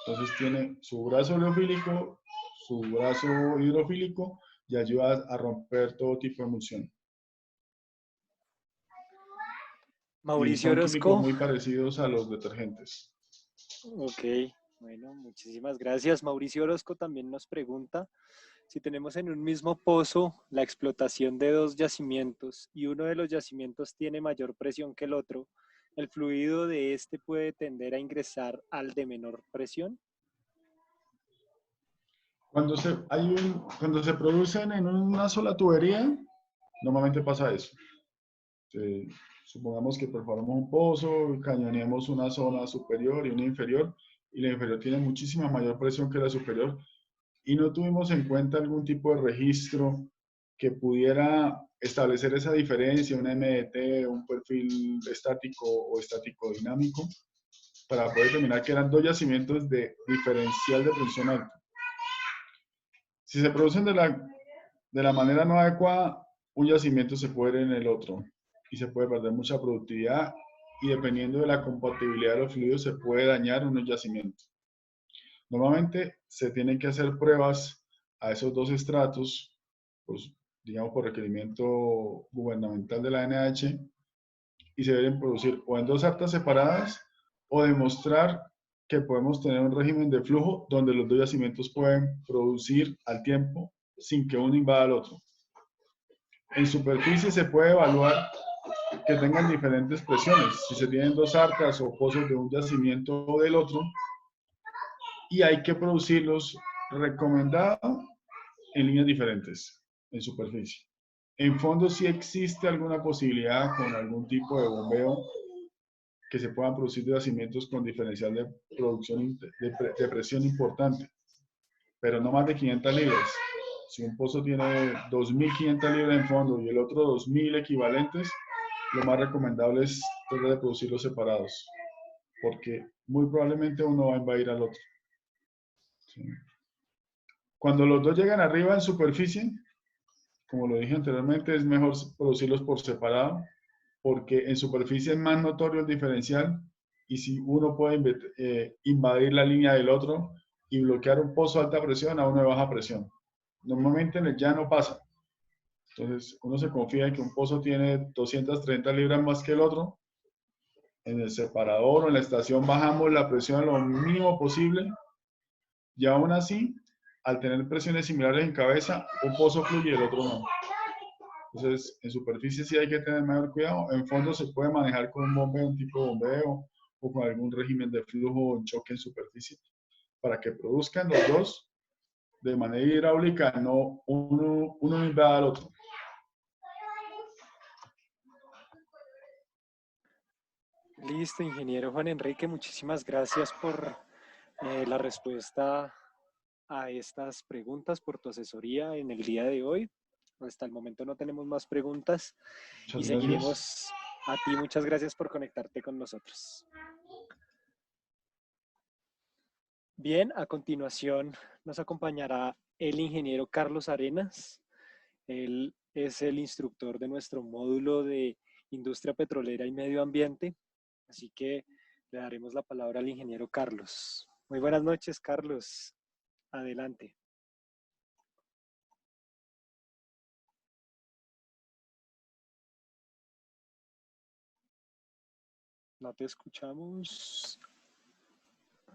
Entonces tiene su brazo oleofílico, su brazo hidrofílico y ayuda a romper todo tipo de emulsión. Y Mauricio son químicos Orozco. muy parecidos a los detergentes. Ok, bueno, muchísimas gracias. Mauricio Orozco también nos pregunta si tenemos en un mismo pozo la explotación de dos yacimientos y uno de los yacimientos tiene mayor presión que el otro, ¿el fluido de este puede tender a ingresar al de menor presión? Cuando se producen en una sola tubería, normalmente pasa eso. Supongamos que perforamos un pozo, cañoneamos una zona superior y una inferior, y la inferior tiene muchísima mayor presión que la superior, y no tuvimos en cuenta algún tipo de registro que pudiera establecer esa diferencia, un MDT, un perfil estático o estático dinámico, para poder determinar que eran dos yacimientos de diferencial de presión alta. Si se producen de la manera no adecuada, un yacimiento se puede ir en el otro y se puede perder mucha productividad y dependiendo de la compatibilidad de los fluidos se puede dañar unos yacimientos. Normalmente se tienen que hacer pruebas a esos dos estratos, pues, digamos por requerimiento gubernamental de la NH, y se deben producir o en dos artas separadas o demostrar que podemos tener un régimen de flujo donde los dos yacimientos pueden producir al tiempo sin que uno invada al otro. En superficie se puede evaluar que tengan diferentes presiones, si se tienen dos arcas o pozos de un yacimiento o del otro, y hay que producirlos recomendado en líneas diferentes, en superficie. En fondo sí existe alguna posibilidad con algún tipo de bombeo que se puedan producir de yacimientos con diferencial de producción de presión importante, pero no más de 500 libras. Si un pozo tiene 2.500 libras en fondo y el otro 2.000 equivalentes, lo más recomendable es tratar de producirlos separados, porque muy probablemente uno va a invadir al otro. ¿Sí? Cuando los dos llegan arriba en superficie, como lo dije anteriormente, es mejor producirlos por separado, porque en superficie es más notorio el diferencial y si uno puede invadir la línea del otro y bloquear un pozo de alta presión a uno de baja presión. Normalmente en el llano pasa. Entonces, uno se confía en que un pozo tiene 230 libras más que el otro. En el separador o en la estación bajamos la presión a lo mínimo posible. Y aún así, al tener presiones similares en cabeza, un pozo fluye y el otro no. Entonces, en superficie sí hay que tener mayor cuidado. En fondo se puede manejar con un bombeo, un tipo de bombeo, o con algún régimen de flujo o choque en superficie, para que produzcan los dos de manera hidráulica, no uno invada al otro. Listo, ingeniero Juan Enrique, muchísimas gracias por la respuesta a estas preguntas, por tu asesoría en el día de hoy. Hasta el momento no tenemos más preguntas y Muchas gracias. seguiremos. A ti, muchas gracias por conectarte con nosotros. Bien, a continuación nos acompañará el ingeniero Carlos Arenas. Él es el instructor de nuestro módulo de Industria Petrolera y Medio Ambiente. Así que le daremos la palabra al ingeniero Carlos. Muy buenas noches, Carlos. Adelante. No te escuchamos.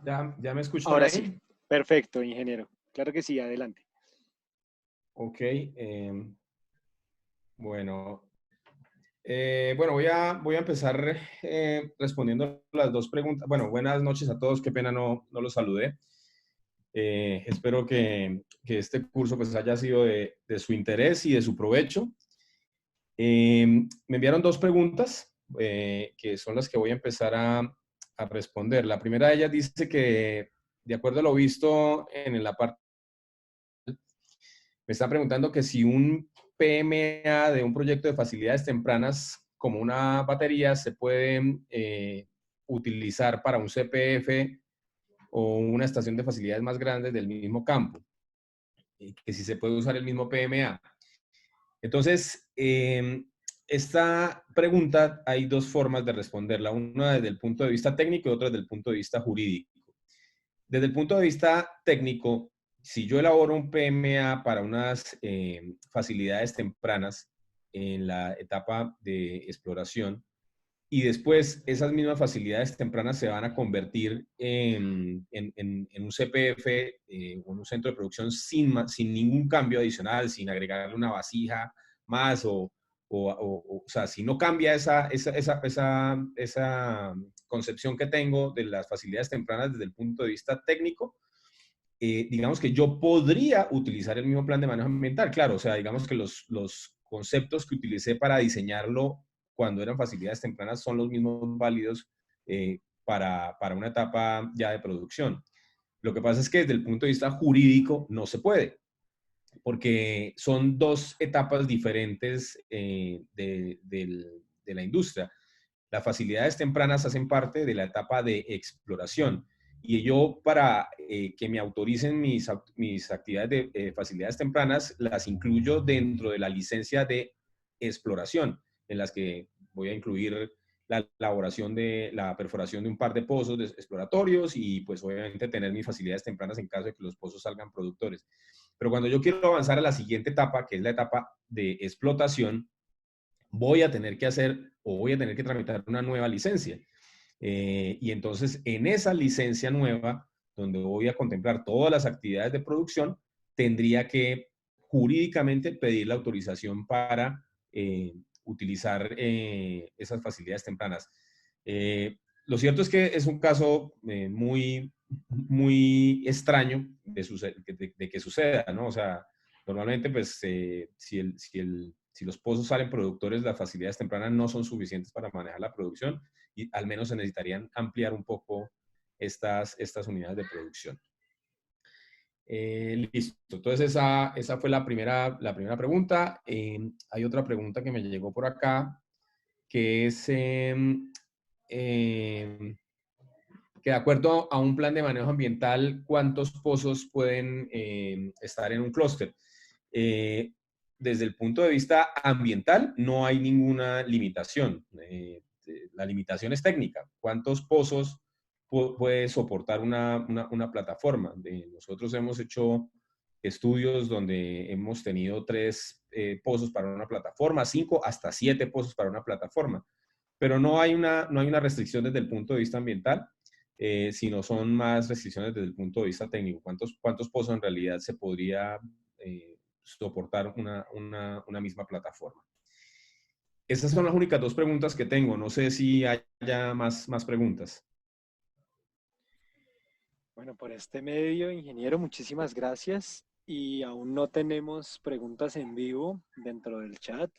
¿Ya me escuchan Ahora ahí? sí. Perfecto, ingeniero. Claro que sí, adelante. Ok. Bueno, bueno, voy a empezar respondiendo las dos preguntas. Bueno, buenas noches a todos. Qué pena no los saludé. Espero que este curso pues haya sido de su interés y de su provecho. Me enviaron dos preguntas que son las que voy a empezar a responder. La primera de ellas dice que, de acuerdo a lo visto en la parte, me está preguntando que si un PMA de un proyecto de facilidades tempranas como una batería se puede utilizar para un CPF o una estación de facilidades más grandes del mismo campo, que si se puede usar el mismo PMA. Entonces, esta pregunta hay dos formas de responderla, una desde el punto de vista técnico y otra desde el punto de vista jurídico. Desde el punto de vista técnico, si yo elaboro un PMA para unas facilidades tempranas en la etapa de exploración y después esas mismas facilidades tempranas se van a convertir en un CPF o en un centro de producción sin ningún cambio adicional, sin agregarle una vasija más o sea, si no cambia esa concepción que tengo de las facilidades tempranas desde el punto de vista técnico, digamos que yo podría utilizar el mismo plan de manejo ambiental. Claro, o sea, digamos que los conceptos que utilicé para diseñarlo cuando eran facilidades tempranas son los mismos válidos para una etapa ya de producción. Lo que pasa es que desde el punto de vista jurídico no se puede, porque son dos etapas diferentes de la industria. Las facilidades tempranas hacen parte de la etapa de exploración y yo para que me autoricen mis actividades de facilidades tempranas las incluyo dentro de la licencia de exploración, en las que voy a incluir la elaboración de la perforación de un par de pozos exploratorios y pues obviamente tener mis facilidades tempranas en caso de que los pozos salgan productores. Pero cuando yo quiero avanzar a la siguiente etapa, que es la etapa de explotación, voy a tener que hacer o voy a tener que tramitar una nueva licencia. Y entonces en esa licencia nueva, donde voy a contemplar todas las actividades de producción, tendría que jurídicamente pedir la autorización para utilizar esas facilidades tempranas. Lo cierto es que es un caso muy extraño de que suceda, ¿no? O sea, normalmente, pues, si los pozos salen productores, las facilidades tempranas no son suficientes para manejar la producción y al menos se necesitarían ampliar un poco estas unidades de producción. Listo. Entonces, esa fue la primera pregunta. Hay otra pregunta que me llegó por acá, que es que de acuerdo a un plan de manejo ambiental, ¿cuántos pozos pueden estar en un clúster? Desde el punto de vista ambiental, no hay ninguna limitación. La limitación es técnica. ¿Cuántos pozos puede soportar una plataforma? Nosotros hemos hecho estudios donde hemos tenido 3 pozos para una plataforma, 5 hasta 7 pozos para una plataforma. Pero no hay una restricción desde el punto de vista ambiental, sino son más restricciones desde el punto de vista técnico. ¿Cuántos pozos en realidad se podría soportar una misma plataforma? Esas son las únicas 2 preguntas que tengo. No sé si haya más preguntas. Bueno, por este medio, ingeniero, muchísimas gracias. Y aún no tenemos preguntas en vivo dentro del chat.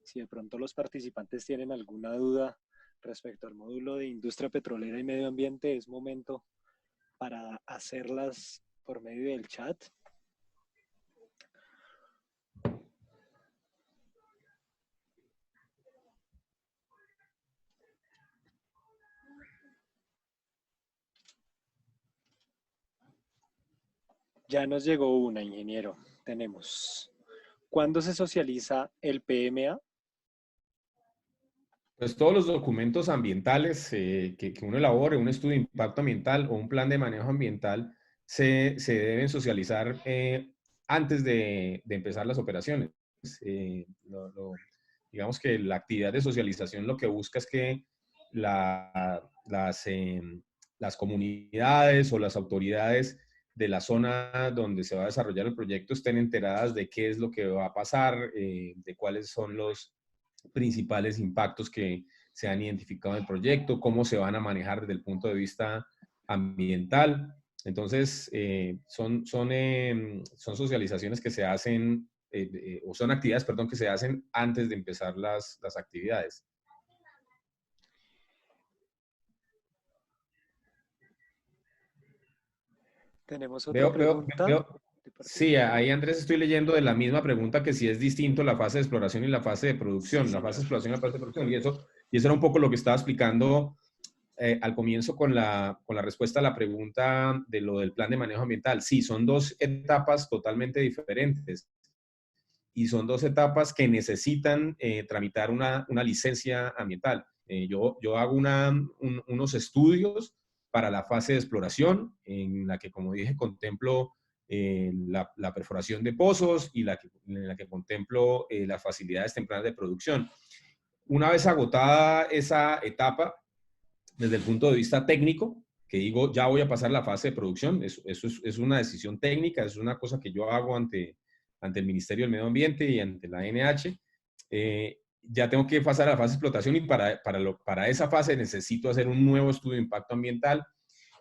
Si de pronto los participantes tienen alguna duda respecto al módulo de industria petrolera y medio ambiente, es momento para hacerlas por medio del chat. Ya nos llegó una, ingeniero. Tenemos. ¿Cuándo se socializa el PMA? Pues todos los documentos ambientales que uno elabore, un estudio de impacto ambiental o un plan de manejo ambiental, se deben socializar antes de empezar las operaciones. Digamos que la actividad de socialización lo que busca es que las comunidades o las autoridades de la zona donde se va a desarrollar el proyecto estén enteradas de qué es lo que va a pasar, de cuáles son los principales impactos que se han identificado en el proyecto, cómo se van a manejar desde el punto de vista ambiental. Entonces, son socializaciones que se hacen, o son actividades, perdón, que se hacen antes de empezar las actividades. Tenemos otra pregunta. Sí, ahí Andrés estoy leyendo de la misma pregunta que si es distinto la fase de exploración y la fase de producción, Sí, la fase de señor. exploración y la fase de producción. Y eso era un poco lo que estaba explicando al comienzo con la respuesta a la pregunta de lo del plan de manejo ambiental. Sí, son 2 etapas totalmente diferentes y son 2 etapas que necesitan tramitar una licencia ambiental. Yo hago unos estudios para la fase de exploración, en la que, como dije, contemplo la perforación de pozos y en la que contemplo las facilidades tempranas de producción. Una vez agotada esa etapa, desde el punto de vista técnico, que digo, ya voy a pasar la fase de producción, eso es una decisión técnica, es una cosa que yo hago ante el Ministerio del Medio Ambiente y ante la ANH, ya tengo que pasar a la fase de explotación y para esa fase necesito hacer un nuevo estudio de impacto ambiental,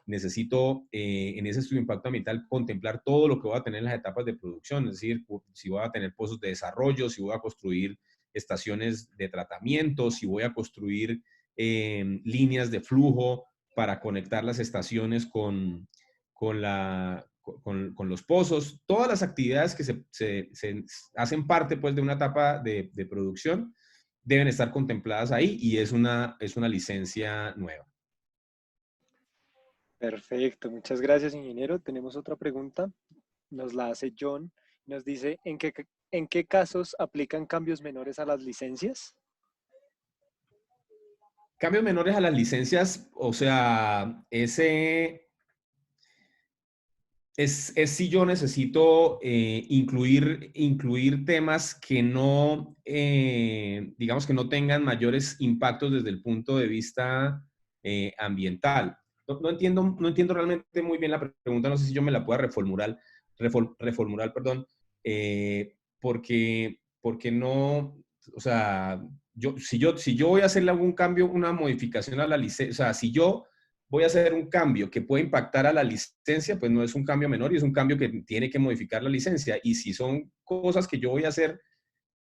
necesito en ese estudio de impacto ambiental contemplar todo lo que voy a tener en las etapas de producción, es decir, si voy a tener pozos de desarrollo, si voy a construir estaciones de tratamiento, si voy a construir líneas de flujo para conectar las estaciones con los pozos. Todas las actividades que se hacen parte pues, de una etapa de producción deben estar contempladas ahí y es una licencia nueva. Perfecto, muchas gracias, ingeniero. Tenemos otra pregunta. Nos la hace John. Nos dice, ¿en qué casos aplican cambios menores a las licencias? Cambios menores a las licencias, o sea, ese es si yo necesito incluir temas que no, digamos que no tengan mayores impactos desde el punto de vista ambiental. No entiendo realmente muy bien la pregunta, no sé si yo me la pueda reformular, perdón, porque no, o sea, si yo voy a hacerle algún cambio, una modificación a la licencia, o sea, si yo voy a hacer un cambio que puede impactar a la licencia, pues no es un cambio menor y es un cambio que tiene que modificar la licencia. Y si son cosas que yo voy a hacer,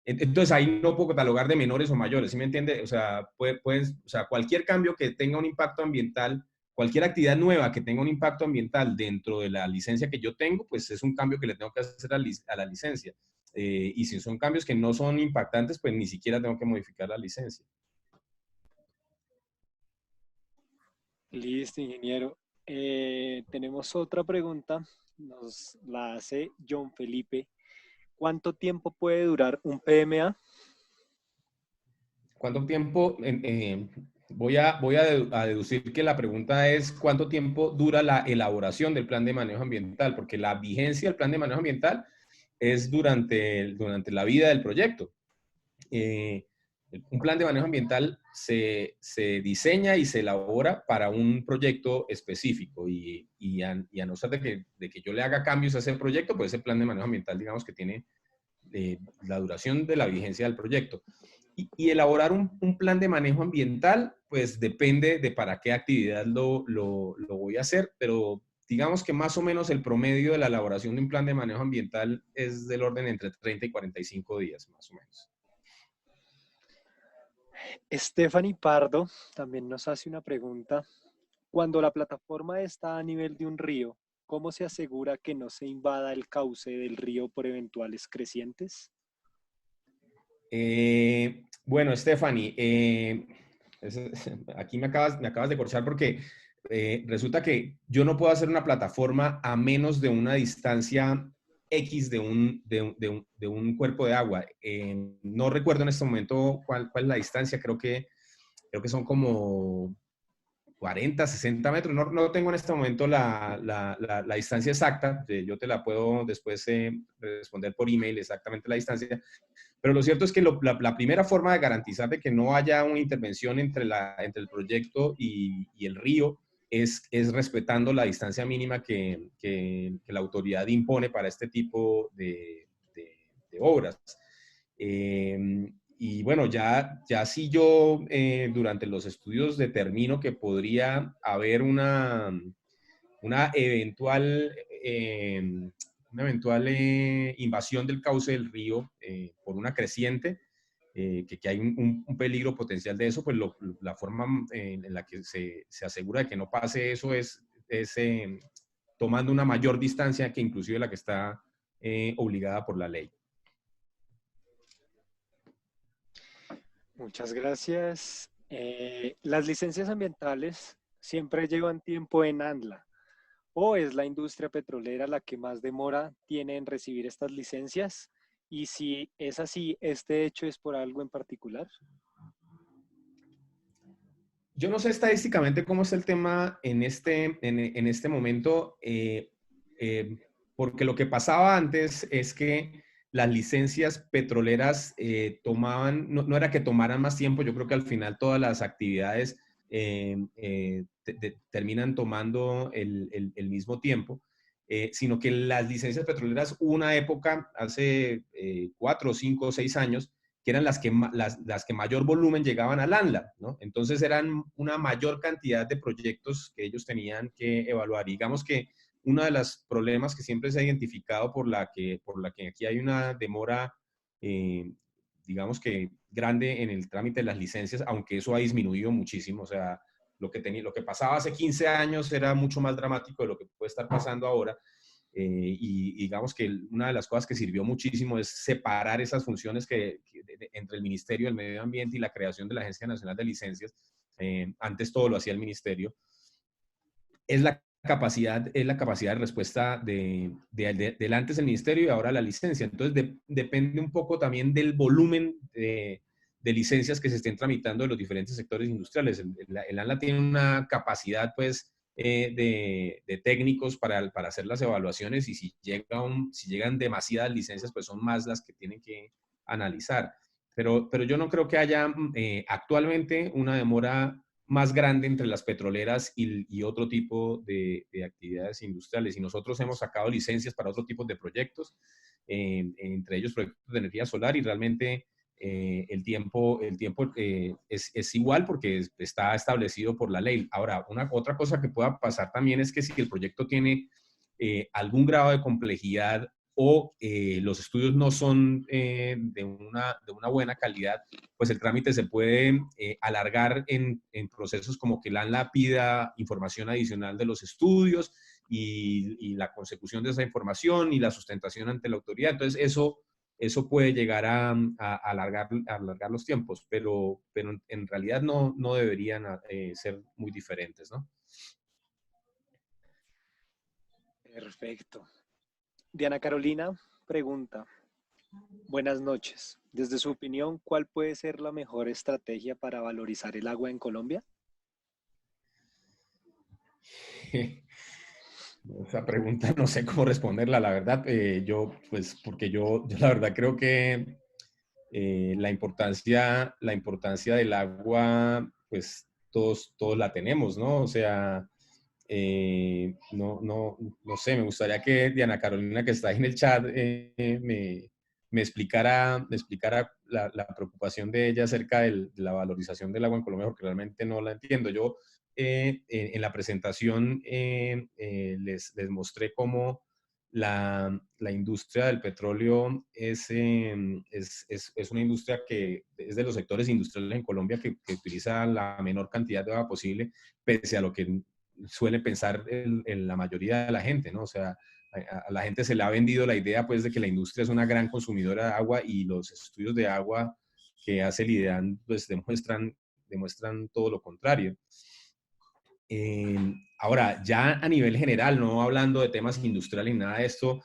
entonces ahí no puedo catalogar de menores o mayores, ¿sí me entiende? O sea, o sea, cualquier cambio que tenga un impacto ambiental, cualquier actividad nueva que tenga un impacto ambiental dentro de la licencia que yo tengo, pues es un cambio que le tengo que hacer a la licencia. Y si son cambios que no son impactantes, pues ni siquiera tengo que modificar la licencia. Listo, ingeniero. Tenemos otra pregunta. Nos la hace John Felipe. ¿Cuánto tiempo puede durar un PMA? ¿Cuánto tiempo? a deducir que la pregunta es cuánto tiempo dura la elaboración del plan de manejo ambiental, porque la vigencia del plan de manejo ambiental es durante la vida del proyecto. Un plan de manejo ambiental se diseña y se elabora para un proyecto específico y a no ser de que yo le haga cambios a ese proyecto, pues ese plan de manejo ambiental, digamos que tiene la duración de la vigencia del proyecto. Y elaborar un plan de manejo ambiental, pues depende de para qué actividad lo voy a hacer, pero digamos que más o menos el promedio de la elaboración de un plan de manejo ambiental es del orden entre 30 y 45 días, más o menos. Stephanie Pardo también nos hace una pregunta. Cuando la plataforma está a nivel de un río, ¿cómo se asegura que no se invada el cauce del río por eventuales crecientes? Bueno, Stephanie, aquí me acabas de corchar porque resulta que yo no puedo hacer una plataforma a menos de una distancia X de un cuerpo de agua. No recuerdo en este momento cuál es la distancia, creo que son como 40, 60 metros. No tengo en este momento la distancia exacta. Yo te la puedo después responder por email exactamente la distancia. Pero lo cierto es que la primera forma de garantizar de que no haya una intervención entre el proyecto y el río es respetando la distancia mínima que la autoridad impone para este tipo de obras. Y bueno, ya si yo durante los estudios determino que podría haber una eventual, invasión del cauce del río por una creciente, que hay un peligro potencial de eso, pues la forma en la que se asegura de que no pase eso es tomando una mayor distancia que inclusive la que está obligada por la ley. Muchas gracias. Las licencias ambientales siempre llevan tiempo en ANLA. ¿O es la industria petrolera la que más demora tiene en recibir estas licencias? Y si es así, ¿este hecho es por algo en particular? Yo no sé estadísticamente cómo es el tema en este momento, porque lo que pasaba antes es que las licencias petroleras no era que tomaran más tiempo, yo creo que al final todas las actividades terminan tomando el mismo tiempo, sino que las licencias petroleras, hubo una época, hace 4, 5, 6 años, que eran las que mayor volumen llegaban al ANLA, ¿no? Entonces eran una mayor cantidad de proyectos que ellos tenían que evaluar. Y digamos que uno de los problemas que siempre se ha identificado por la que aquí hay una demora, digamos que grande en el trámite de las licencias, aunque eso ha disminuido muchísimo. O sea, lo que pasaba hace 15 años era mucho más dramático de lo que puede estar pasando ahora. Y digamos que una de las cosas que sirvió muchísimo es separar esas funciones entre el Ministerio del Medio Ambiente y la creación de la Agencia Nacional de Licencias. Antes todo lo hacía el Ministerio. Es la capacidad de respuesta del antes el Ministerio y ahora la licencia. Entonces depende un poco también del volumen de licencias que se estén tramitando de los diferentes sectores industriales. El ANLA tiene una capacidad, pues, de técnicos para hacer las evaluaciones, y si llegan demasiadas licencias, pues son más las que tienen que analizar. Pero yo no creo que haya actualmente una demora más grande entre las petroleras y otro tipo de actividades industriales. Y nosotros hemos sacado licencias para otro tipo de proyectos, entre ellos proyectos de energía solar, y realmente el tiempo es igual porque está establecido por la ley. Ahora, otra cosa que pueda pasar también es que si el proyecto tiene algún grado de complejidad o los estudios no son de una buena calidad, pues el trámite se puede alargar en procesos como que el ANLA pida información adicional de los estudios y la consecución de esa información y la sustentación ante la autoridad. Entonces, eso puede llegar a alargar los tiempos, pero en realidad no deberían ser muy diferentes, ¿no? Perfecto. Diana Carolina pregunta, Buenas noches. Desde su opinión, ¿cuál puede ser la mejor estrategia para valorizar el agua en Colombia? Esa pregunta no sé cómo responderla, la verdad. Pues, porque yo la verdad creo que la importancia del agua, pues todos la tenemos, ¿no? O sea, no sé, me gustaría que Diana Carolina, que está ahí en el chat, me explicara la preocupación de ella acerca de la valorización del agua en Colombia, porque realmente no la entiendo. Yo en la presentación les mostré cómo la industria del petróleo es una industria que es de los sectores industriales en Colombia que utiliza la menor cantidad de agua posible, pese a lo que suele pensar en la mayoría de la gente, ¿no? O sea, a la gente se le ha vendido la idea, pues, de que la industria es una gran consumidora de agua y los estudios de agua que hace el IDEAN, pues, demuestran todo lo contrario. Ahora, ya a nivel general, no hablando de temas industriales ni nada de esto,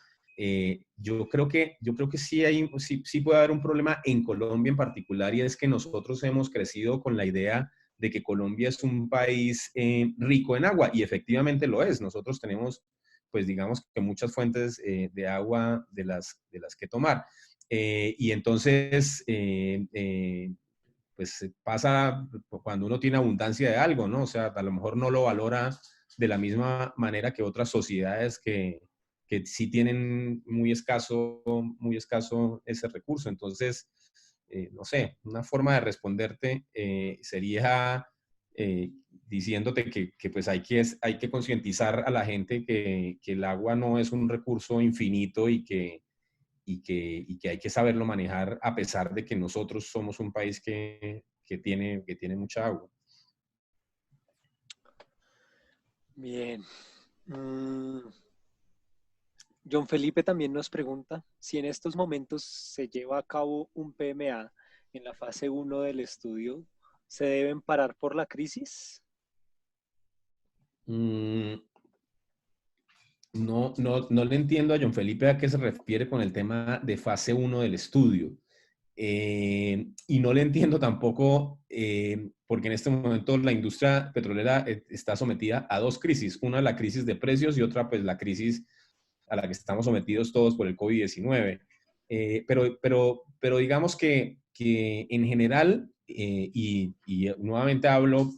yo creo que sí puede haber un problema en Colombia en particular, y es que nosotros hemos crecido con la idea de que Colombia es un país rico en agua, y efectivamente lo es. Nosotros tenemos, pues digamos que muchas fuentes de agua de las que tomar. Y entonces, pues pasa cuando uno tiene abundancia de algo, ¿no? O sea, a lo mejor no lo valora de la misma manera que otras sociedades que sí tienen muy escaso ese recurso. Entonces, no sé, una forma de responderte sería diciéndote que pues hay que concientizar a la gente que el agua no es un recurso infinito y que hay que saberlo manejar, a pesar de que nosotros somos un país que tiene mucha agua. Bien. Mm, John Felipe también nos pregunta si en estos momentos se lleva a cabo un PMA en la fase uno del estudio, ¿se deben parar por la crisis? Mm, no le entiendo a John Felipe a qué se refiere con el tema de fase uno del estudio. Y no le entiendo tampoco porque en este momento la industria petrolera está sometida a dos crisis. Una, la crisis de precios, y otra, pues la crisis a la que estamos sometidos todos por el COVID-19. Pero digamos que en general, y nuevamente hablo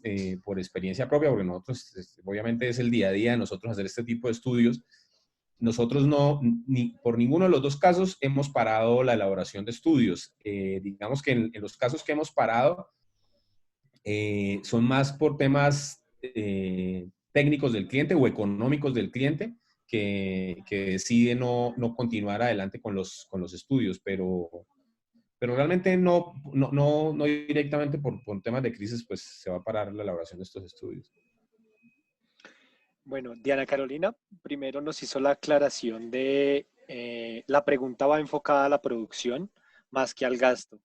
por experiencia propia, porque nosotros, obviamente es el día a día de nosotros hacer este tipo de estudios. Nosotros no, por ninguno de los dos casos hemos parado la elaboración de estudios. Digamos que en los casos que hemos parado son más por temas técnicos del cliente o económicos del cliente que decide no continuar adelante con los estudios, pero realmente no directamente por temas de crisis, pues se va a parar la elaboración de estos estudios. Bueno, Diana Carolina primero nos hizo la aclaración de la pregunta va enfocada a la producción más que al gasto,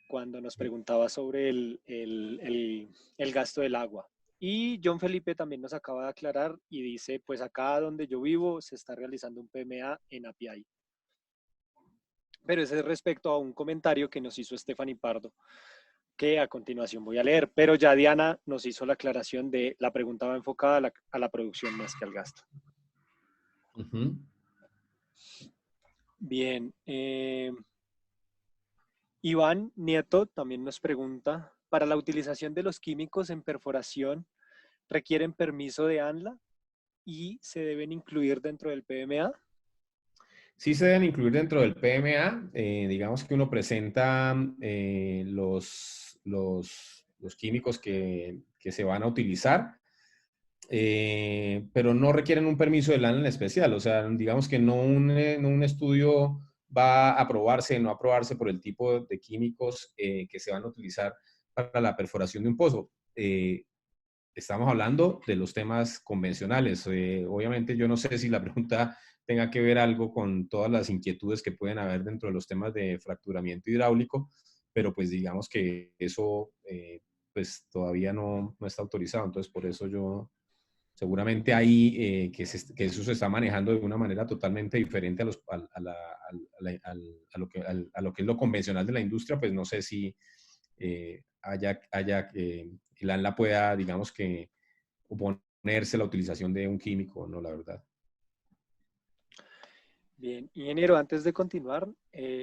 cuando nos preguntaba sobre el gasto del agua. Y John Felipe también nos acaba de aclarar y dice, pues acá donde yo vivo se está realizando un PMA en API. Pero ese es respecto a un comentario que nos hizo Stephanie Pardo, que a continuación voy a leer. Pero ya Diana nos hizo la aclaración de la pregunta va enfocada a la producción más que al gasto. Uh-huh. Bien. Iván Nieto también nos pregunta, ¿para la utilización de los químicos en perforación requieren permiso de ANLA y se deben incluir dentro del PMA? Sí se deben incluir dentro del PMA. Digamos que uno presenta los químicos que se van a utilizar, pero no requieren un permiso del ANLA en especial. O sea, digamos que no un estudio va a aprobarse, no aprobarse por el tipo de químicos que se van a utilizar para la perforación de un pozo. Estamos hablando de los temas convencionales. Obviamente yo no sé si la pregunta tenga que ver algo con todas las inquietudes que pueden haber dentro de los temas de fracturamiento hidráulico, pero pues digamos que eso pues todavía no está autorizado. Entonces por eso yo Seguramente ahí que eso se está manejando de una manera totalmente diferente a lo que es lo convencional de la industria, pues no sé si el ANLA pueda, digamos que, oponerse a la utilización de un químico, no, la verdad. Bien, ingeniero, antes de continuar,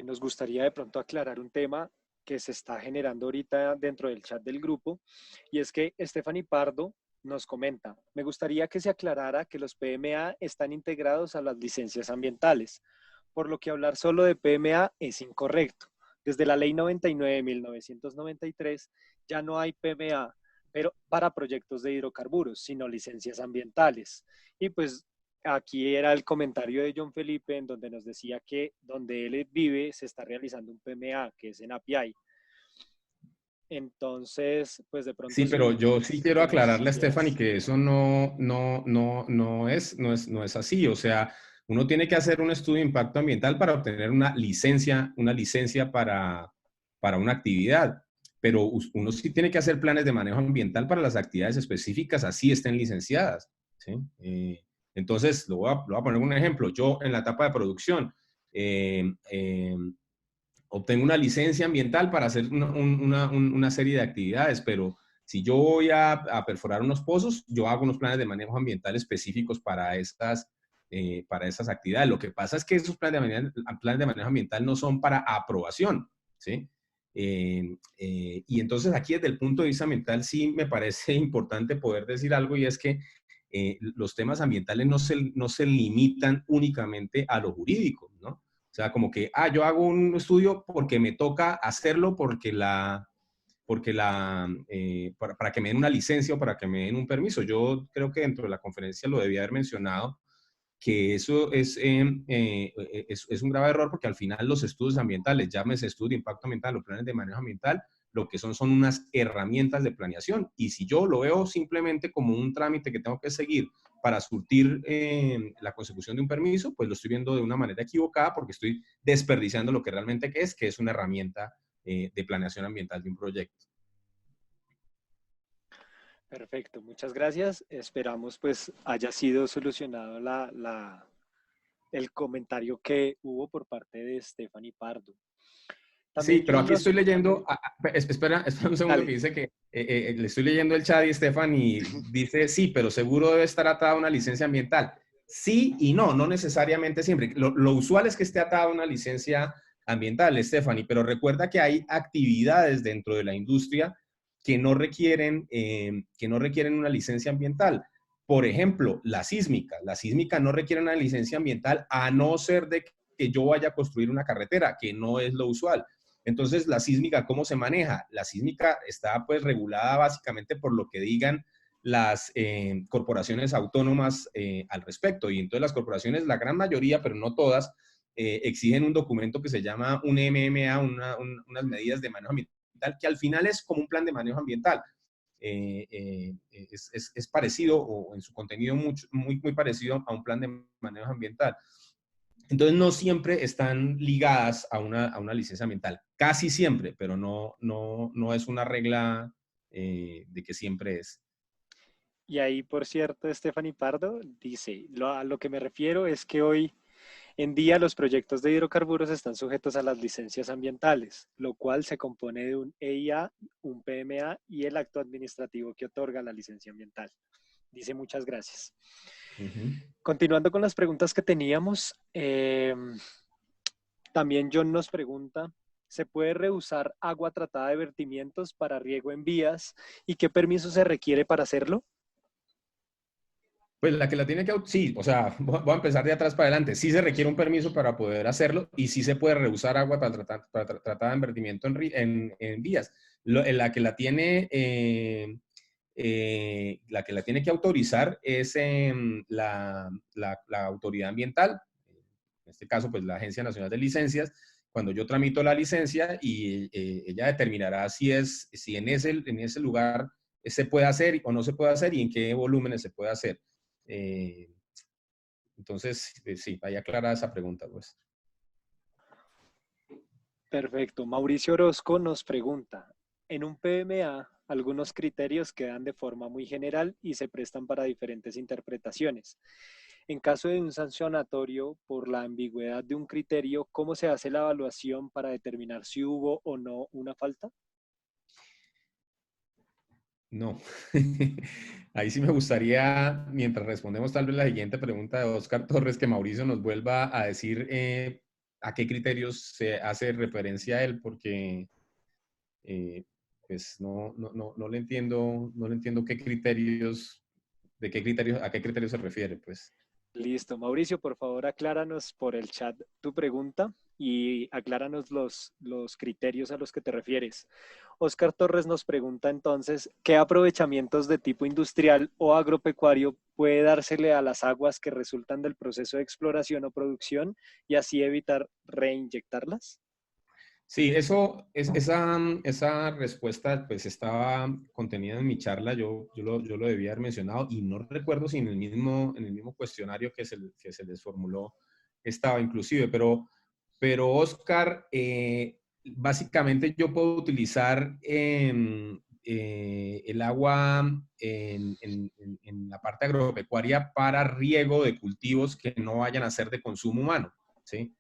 nos gustaría de pronto aclarar un tema que se está generando ahorita dentro del chat del grupo, y es que Stephanie Pardo nos comenta: me gustaría que se aclarara que los PMA están integrados a las licencias ambientales, por lo que hablar solo de PMA es incorrecto. Desde la Ley 99.1993 ya no hay PMA, pero para proyectos de hidrocarburos, sino licencias ambientales. Y pues aquí era el comentario de John Felipe, en donde nos decía que donde él vive se está realizando un PMA, que es en API. Entonces, pues de pronto Sí, pero sí, yo sí quiero que nos aclararle a Stephanie hicieras. que eso no es así. O sea, uno tiene que hacer un estudio de impacto ambiental para obtener una licencia para una actividad. Pero uno sí tiene que hacer planes de manejo ambiental para las actividades específicas, así estén licenciadas, ¿sí? Entonces, lo voy a poner un ejemplo. Yo en la etapa de producción, eh, eh, obtengo una licencia ambiental para hacer una serie de actividades, pero si yo voy a perforar unos pozos, yo hago unos planes de manejo ambiental específicos para estas actividades. Lo que pasa es que esos planes de manejo ambiental no son para aprobación, ¿sí? Y entonces aquí desde el punto de vista ambiental sí me parece importante poder decir algo, y es que los temas ambientales no se limitan únicamente a lo jurídico, ¿no? O sea, como que, yo hago un estudio porque me toca hacerlo, para que me den una licencia o para que me den un permiso. Yo creo que dentro de la conferencia lo debía haber mencionado, que eso es un grave error, porque al final los estudios ambientales, llámese estudio de impacto ambiental o planes de manejo ambiental, lo que son unas herramientas de planeación. Y si yo lo veo simplemente como un trámite que tengo que seguir para surtir la consecución de un permiso, pues lo estoy viendo de una manera equivocada, porque estoy desperdiciando lo que realmente es, que es una herramienta de planeación ambiental de un proyecto. Perfecto, muchas gracias. Esperamos pues haya sido solucionado el comentario que hubo por parte de Stephanie Pardo. Sí, También pero John aquí nos... estoy leyendo, espera un segundo, que Dale. dice que le estoy leyendo el chat y Stephanie dice, sí, pero seguro debe estar atada a una licencia ambiental. Sí y no, no necesariamente siempre. Lo usual es que esté atada a una licencia ambiental, Stephanie, pero recuerda que hay actividades dentro de la industria que no requieren una licencia ambiental. Por ejemplo, la sísmica. La sísmica no requiere una licencia ambiental, a no ser de que yo vaya a construir una carretera, que no es lo usual. Entonces, la sísmica, ¿cómo se maneja? La sísmica está pues regulada básicamente por lo que digan las corporaciones autónomas al respecto. Y entonces las corporaciones, la gran mayoría, pero no todas, exigen un documento que se llama un MMA, unas medidas de manejo ambiental, que al final es como un plan de manejo ambiental. Es parecido, o en su contenido muy parecido a un plan de manejo ambiental. Entonces, no siempre están ligadas a una licencia ambiental. Casi siempre, pero no es una regla de que siempre es. Y ahí, por cierto, Stephanie Pardo dice, a lo que me refiero es que hoy en día los proyectos de hidrocarburos están sujetos a las licencias ambientales, lo cual se compone de un EIA, un PMA y el acto administrativo que otorga la licencia ambiental. Dice muchas gracias. Continuando con las preguntas que teníamos, también John nos pregunta, ¿se puede reusar agua tratada de vertimientos para riego en vías y qué permiso se requiere para hacerlo? Pues la que la tiene que, sí, o sea, voy a empezar de atrás para adelante. Sí se requiere un permiso para poder hacerlo, y sí se puede reusar agua para tratar de vertimiento en vías. La que la tiene que autorizar es la autoridad ambiental, en este caso, pues la Agencia Nacional de Licencias. Cuando yo tramito la licencia, y ella determinará si en ese lugar se puede hacer o no se puede hacer, y en qué volúmenes se puede hacer. Entonces, sí, vaya aclarada esa pregunta, pues. Perfecto. Mauricio Orozco nos pregunta, en un PMA algunos criterios quedan de forma muy general y se prestan para diferentes interpretaciones. En caso de un sancionatorio por la ambigüedad de un criterio, ¿cómo se hace la evaluación para determinar si hubo o no una falta? No. Ahí sí me gustaría, mientras respondemos tal vez la siguiente pregunta de Oscar Torres, que Mauricio nos vuelva a decir a qué criterios se hace referencia a él, porque pues no le entiendo, no le entiendo qué criterios, de qué criterios, a qué criterios se refiere, pues. Listo. Mauricio, por favor, acláranos por el chat tu pregunta y acláranos los criterios a los que te refieres. Oscar Torres nos pregunta entonces, ¿qué aprovechamientos de tipo industrial o agropecuario puede dársele a las aguas que resultan del proceso de exploración o producción y así evitar reinyectarlas? Sí, esa respuesta pues estaba contenida en mi charla, yo lo debía haber mencionado y no recuerdo si en el mismo cuestionario que se les formuló estaba inclusive, pero Oscar, básicamente yo puedo utilizar el agua en la parte agropecuaria para riego de cultivos que no vayan a ser de consumo humano, ¿sí?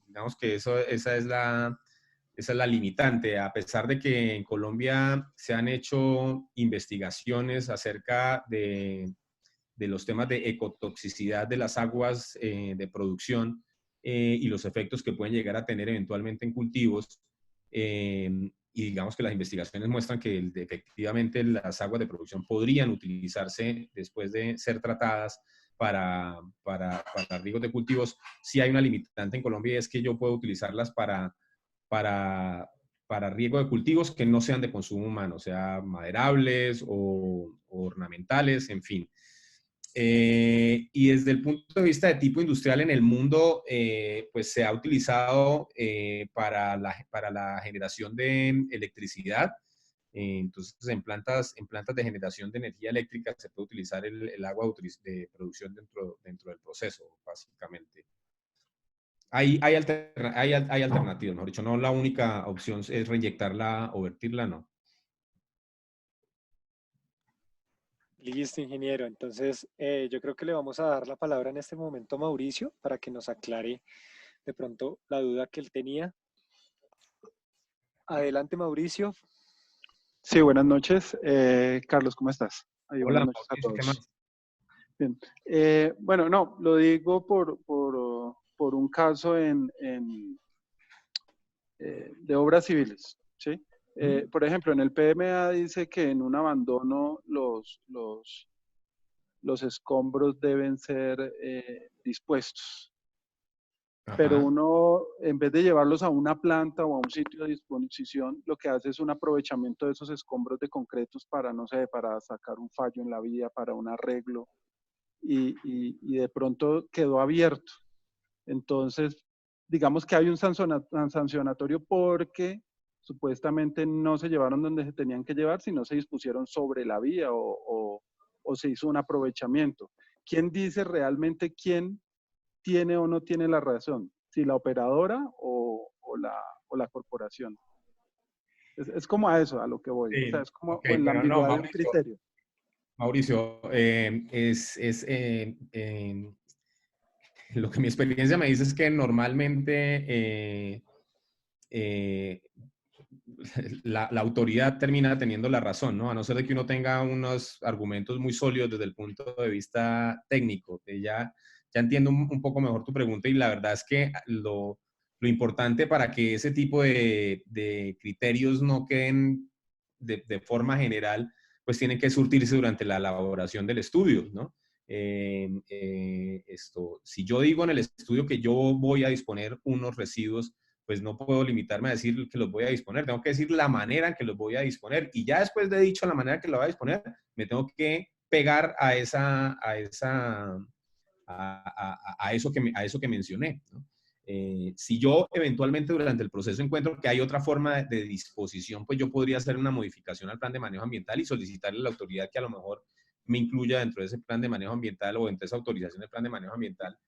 Digamos que esa es la limitante, a pesar de que en Colombia se han hecho investigaciones acerca de los temas de ecotoxicidad de las aguas de producción y los efectos que pueden llegar a tener eventualmente en cultivos. Y digamos que las investigaciones muestran que efectivamente las aguas de producción podrían utilizarse después de ser tratadas para riegos de cultivos. Sí hay una limitante en Colombia y es que yo puedo utilizarlas para, para riego de cultivos que no sean de consumo humano, sea maderables o ornamentales, en fin. Y desde el punto de vista de tipo industrial en el mundo, pues se ha utilizado para la generación de electricidad. Entonces, en plantas de generación de energía eléctrica se puede utilizar el agua de producción dentro del proceso, básicamente. Hay alternativas, mejor dicho, no la única opción es reinyectarla o vertirla, no. Listo, ingeniero. Entonces, yo creo que le vamos a dar la palabra en este momento a Mauricio para que nos aclare de pronto la duda que él tenía. Adelante, Mauricio. Sí, buenas noches. Carlos, ¿cómo estás? Hola, Buenas noches a Mauricio, ¿qué todos. más? Bien. Bueno, no, lo digo por un caso de obras civiles, ¿sí? Por ejemplo, en el PMA dice que en un abandono los escombros deben ser dispuestos. Pero Ajá. uno, en vez de llevarlos a una planta o a un sitio de disposición, lo que hace es un aprovechamiento de esos escombros de concretos para, no sé, para sacar un fallo en la vía, para un arreglo, y de pronto quedó abierto. Entonces, digamos que hay un sancionatorio porque supuestamente no se llevaron donde se tenían que llevar, sino se dispusieron sobre la vía o se hizo un aprovechamiento. ¿Quién dice realmente quién tiene o no tiene la razón? ¿Si la operadora o la corporación? Es como a eso, a lo que voy. O sea, Sí, es como ok, en la pero no, ambigüedad de un criterio. Mauricio, lo que mi experiencia me dice es que normalmente eh, la autoridad termina teniendo la razón, ¿no? A no ser de que uno tenga unos argumentos muy sólidos desde el punto de vista técnico. Que ya entiendo un poco mejor tu pregunta y la verdad es que lo importante para que ese tipo de criterios no queden de forma general, pues tienen que surtirse durante la elaboración del estudio, ¿no? Si yo digo en el estudio que yo voy a disponer unos residuos, pues no puedo limitarme a decir que los voy a disponer, tengo que decir la manera en que los voy a disponer y ya después de dicho la manera en que los voy a disponer, me tengo que pegar a eso que mencioné, ¿no? Si yo eventualmente durante el proceso encuentro que hay otra forma de disposición, pues yo podría hacer una modificación al plan de manejo ambiental y solicitarle a la autoridad que a lo mejor me incluya dentro de ese plan de manejo ambiental o dentro de esa autorización del plan de manejo ambiental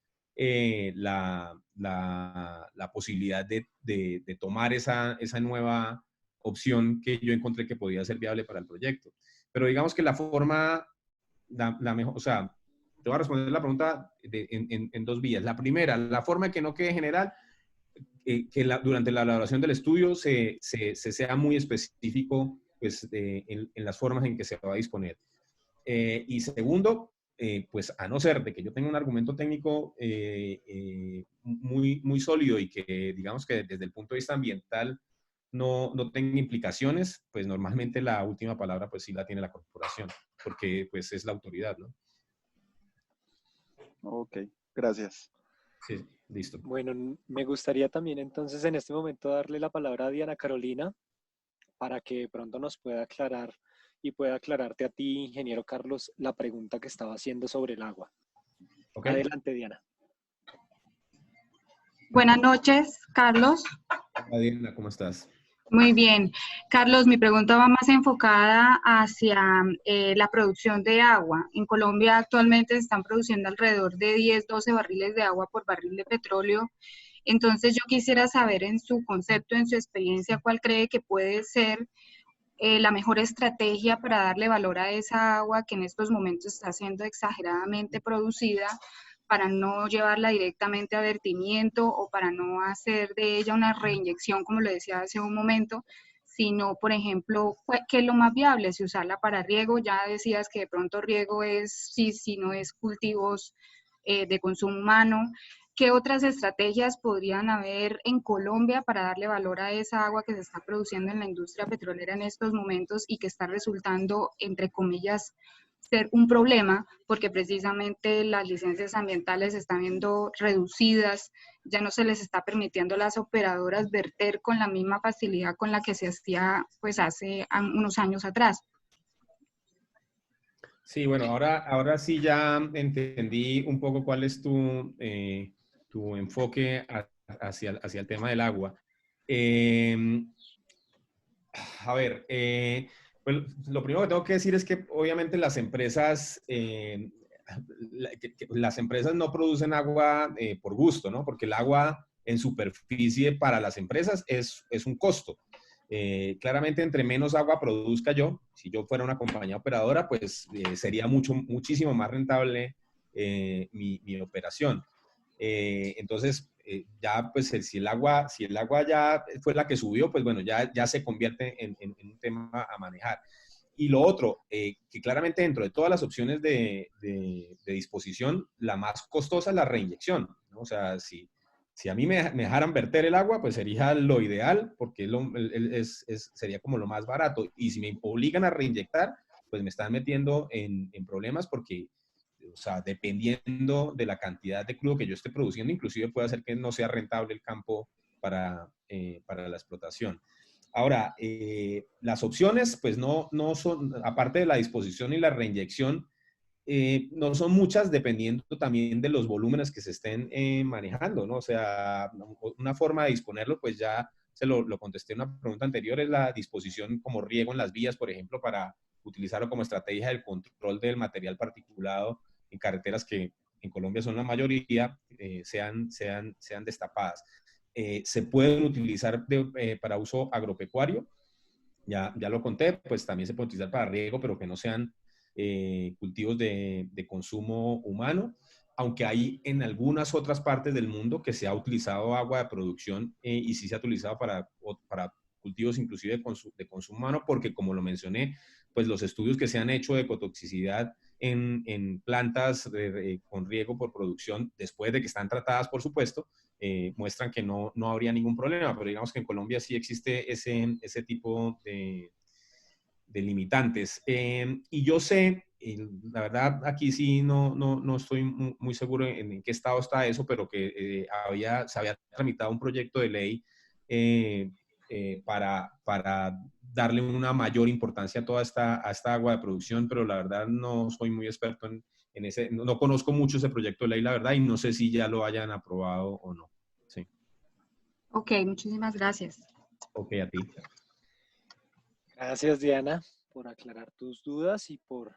la posibilidad de tomar esa nueva opción que yo encontré que podía ser viable para el proyecto. Pero digamos que la forma, la mejor, o sea, te voy a responder la pregunta en dos vías. La primera, la forma que no quede general, durante la elaboración del estudio se sea muy específico pues, en las formas en que se va a disponer. Y segundo, pues a no ser de que yo tenga un argumento técnico muy sólido y que digamos que desde el punto de vista ambiental no tenga implicaciones, pues normalmente la última palabra pues sí la tiene la corporación, porque pues es la autoridad, ¿no? Ok, gracias. Sí, listo. Bueno, me gustaría también entonces en este momento darle la palabra a Diana Carolina para que pronto nos pueda aclarar y pueda aclararte a ti, ingeniero Carlos, la pregunta que estaba haciendo sobre el agua. Okay. Adelante, Diana. Buenas noches, Carlos. Hola, Diana, ¿cómo estás? Muy bien. Carlos, mi pregunta va más enfocada hacia la producción de agua. En Colombia actualmente se están produciendo alrededor de 10, 12 barriles de agua por barril de petróleo. Entonces yo quisiera saber en su concepto, en su experiencia, cuál cree que puede ser la mejor estrategia para darle valor a esa agua que en estos momentos está siendo exageradamente producida, para no llevarla directamente a vertimiento o para no hacer de ella una reinyección, como lo decía hace un momento, sino, por ejemplo, ¿qué es lo más viable? Si usarla para riego, ya decías que de pronto riego es, si no es cultivos de consumo humano. ¿Qué otras estrategias podrían haber en Colombia para darle valor a esa agua que se está produciendo en la industria petrolera en estos momentos y que está resultando, entre comillas, ser un problema, porque precisamente las licencias ambientales se están viendo reducidas, ya no se les está permitiendo a las operadoras verter con la misma facilidad con la que se hacía pues hace unos años atrás? Sí, bueno, ahora sí ya entendí un poco cuál es tu enfoque hacia el tema del agua. A ver, pues lo primero que tengo que decir es que obviamente las empresas, las empresas no producen agua por gusto, ¿no? Porque el agua en superficie para las empresas es un costo. Claramente, entre menos agua produzca yo, si yo fuera una compañía operadora, pues sería muchísimo más rentable mi operación. Entonces, ya pues si el agua ya fue la que subió, pues bueno, ya se convierte en un tema a manejar. Y lo otro, que claramente dentro de todas las opciones de disposición, la más costosa es la reinyección, ¿no? O sea, si a mí me dejaran verter el agua, pues sería lo ideal, porque sería como lo más barato. Y si me obligan a reinyectar, pues me están metiendo en problemas porque, o sea, dependiendo de la cantidad de crudo que yo esté produciendo, inclusive puede hacer que no sea rentable el campo para la explotación. Ahora, las opciones, pues no son, aparte de la disposición y la reinyección, no son muchas dependiendo también de los volúmenes que se estén manejando, ¿no? O sea, una forma de disponerlo, pues ya se lo contesté en una pregunta anterior, es la disposición como riego en las vías, por ejemplo, para utilizarlo como estrategia del control del material particulado en carreteras que en Colombia son la mayoría, sean destapadas. Se pueden utilizar para uso agropecuario, ya lo conté, pues también se puede utilizar para riego, pero que no sean cultivos de consumo humano, aunque hay en algunas otras partes del mundo que se ha utilizado agua de producción y sí se ha utilizado para cultivos inclusive de consumo humano, porque como lo mencioné, pues los estudios que se han hecho de ecotoxicidad en plantas con riego por producción, después de que están tratadas, por supuesto, muestran que no habría ningún problema, pero digamos que en Colombia sí existe ese tipo de limitantes. Y yo sé, la verdad aquí sí no estoy muy seguro en qué estado está eso, pero que se había tramitado un proyecto de ley para darle una mayor importancia a toda esta agua de producción, pero la verdad no soy muy experto en ese, no conozco mucho ese proyecto de ley, la verdad, y no sé si ya lo hayan aprobado o no. Sí. Ok, muchísimas gracias. Ok, a ti. Gracias, Diana, por aclarar tus dudas y por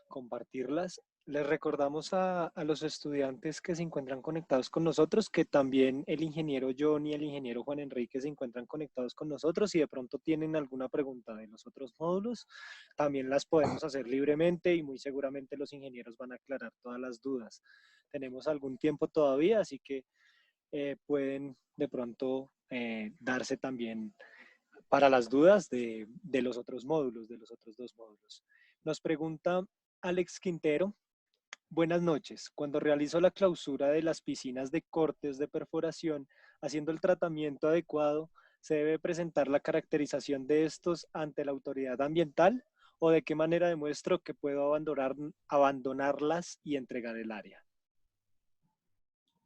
compartirlas. Les recordamos a los estudiantes que se encuentran conectados con nosotros que también el ingeniero John y el ingeniero Juan Enrique se encuentran conectados con nosotros y de pronto tienen alguna pregunta de los otros módulos, también las podemos hacer libremente y muy seguramente los ingenieros van a aclarar todas las dudas. Tenemos algún tiempo todavía, así que pueden de pronto darse también para las dudas de los otros módulos, de los otros dos módulos. Nos pregunta Alex Quintero. Buenas noches. Cuando realizo la clausura de las piscinas de cortes de perforación, haciendo el tratamiento adecuado, ¿se debe presentar la caracterización de estos ante la autoridad ambiental? ¿O de qué manera demuestro que puedo abandonarlas y entregar el área?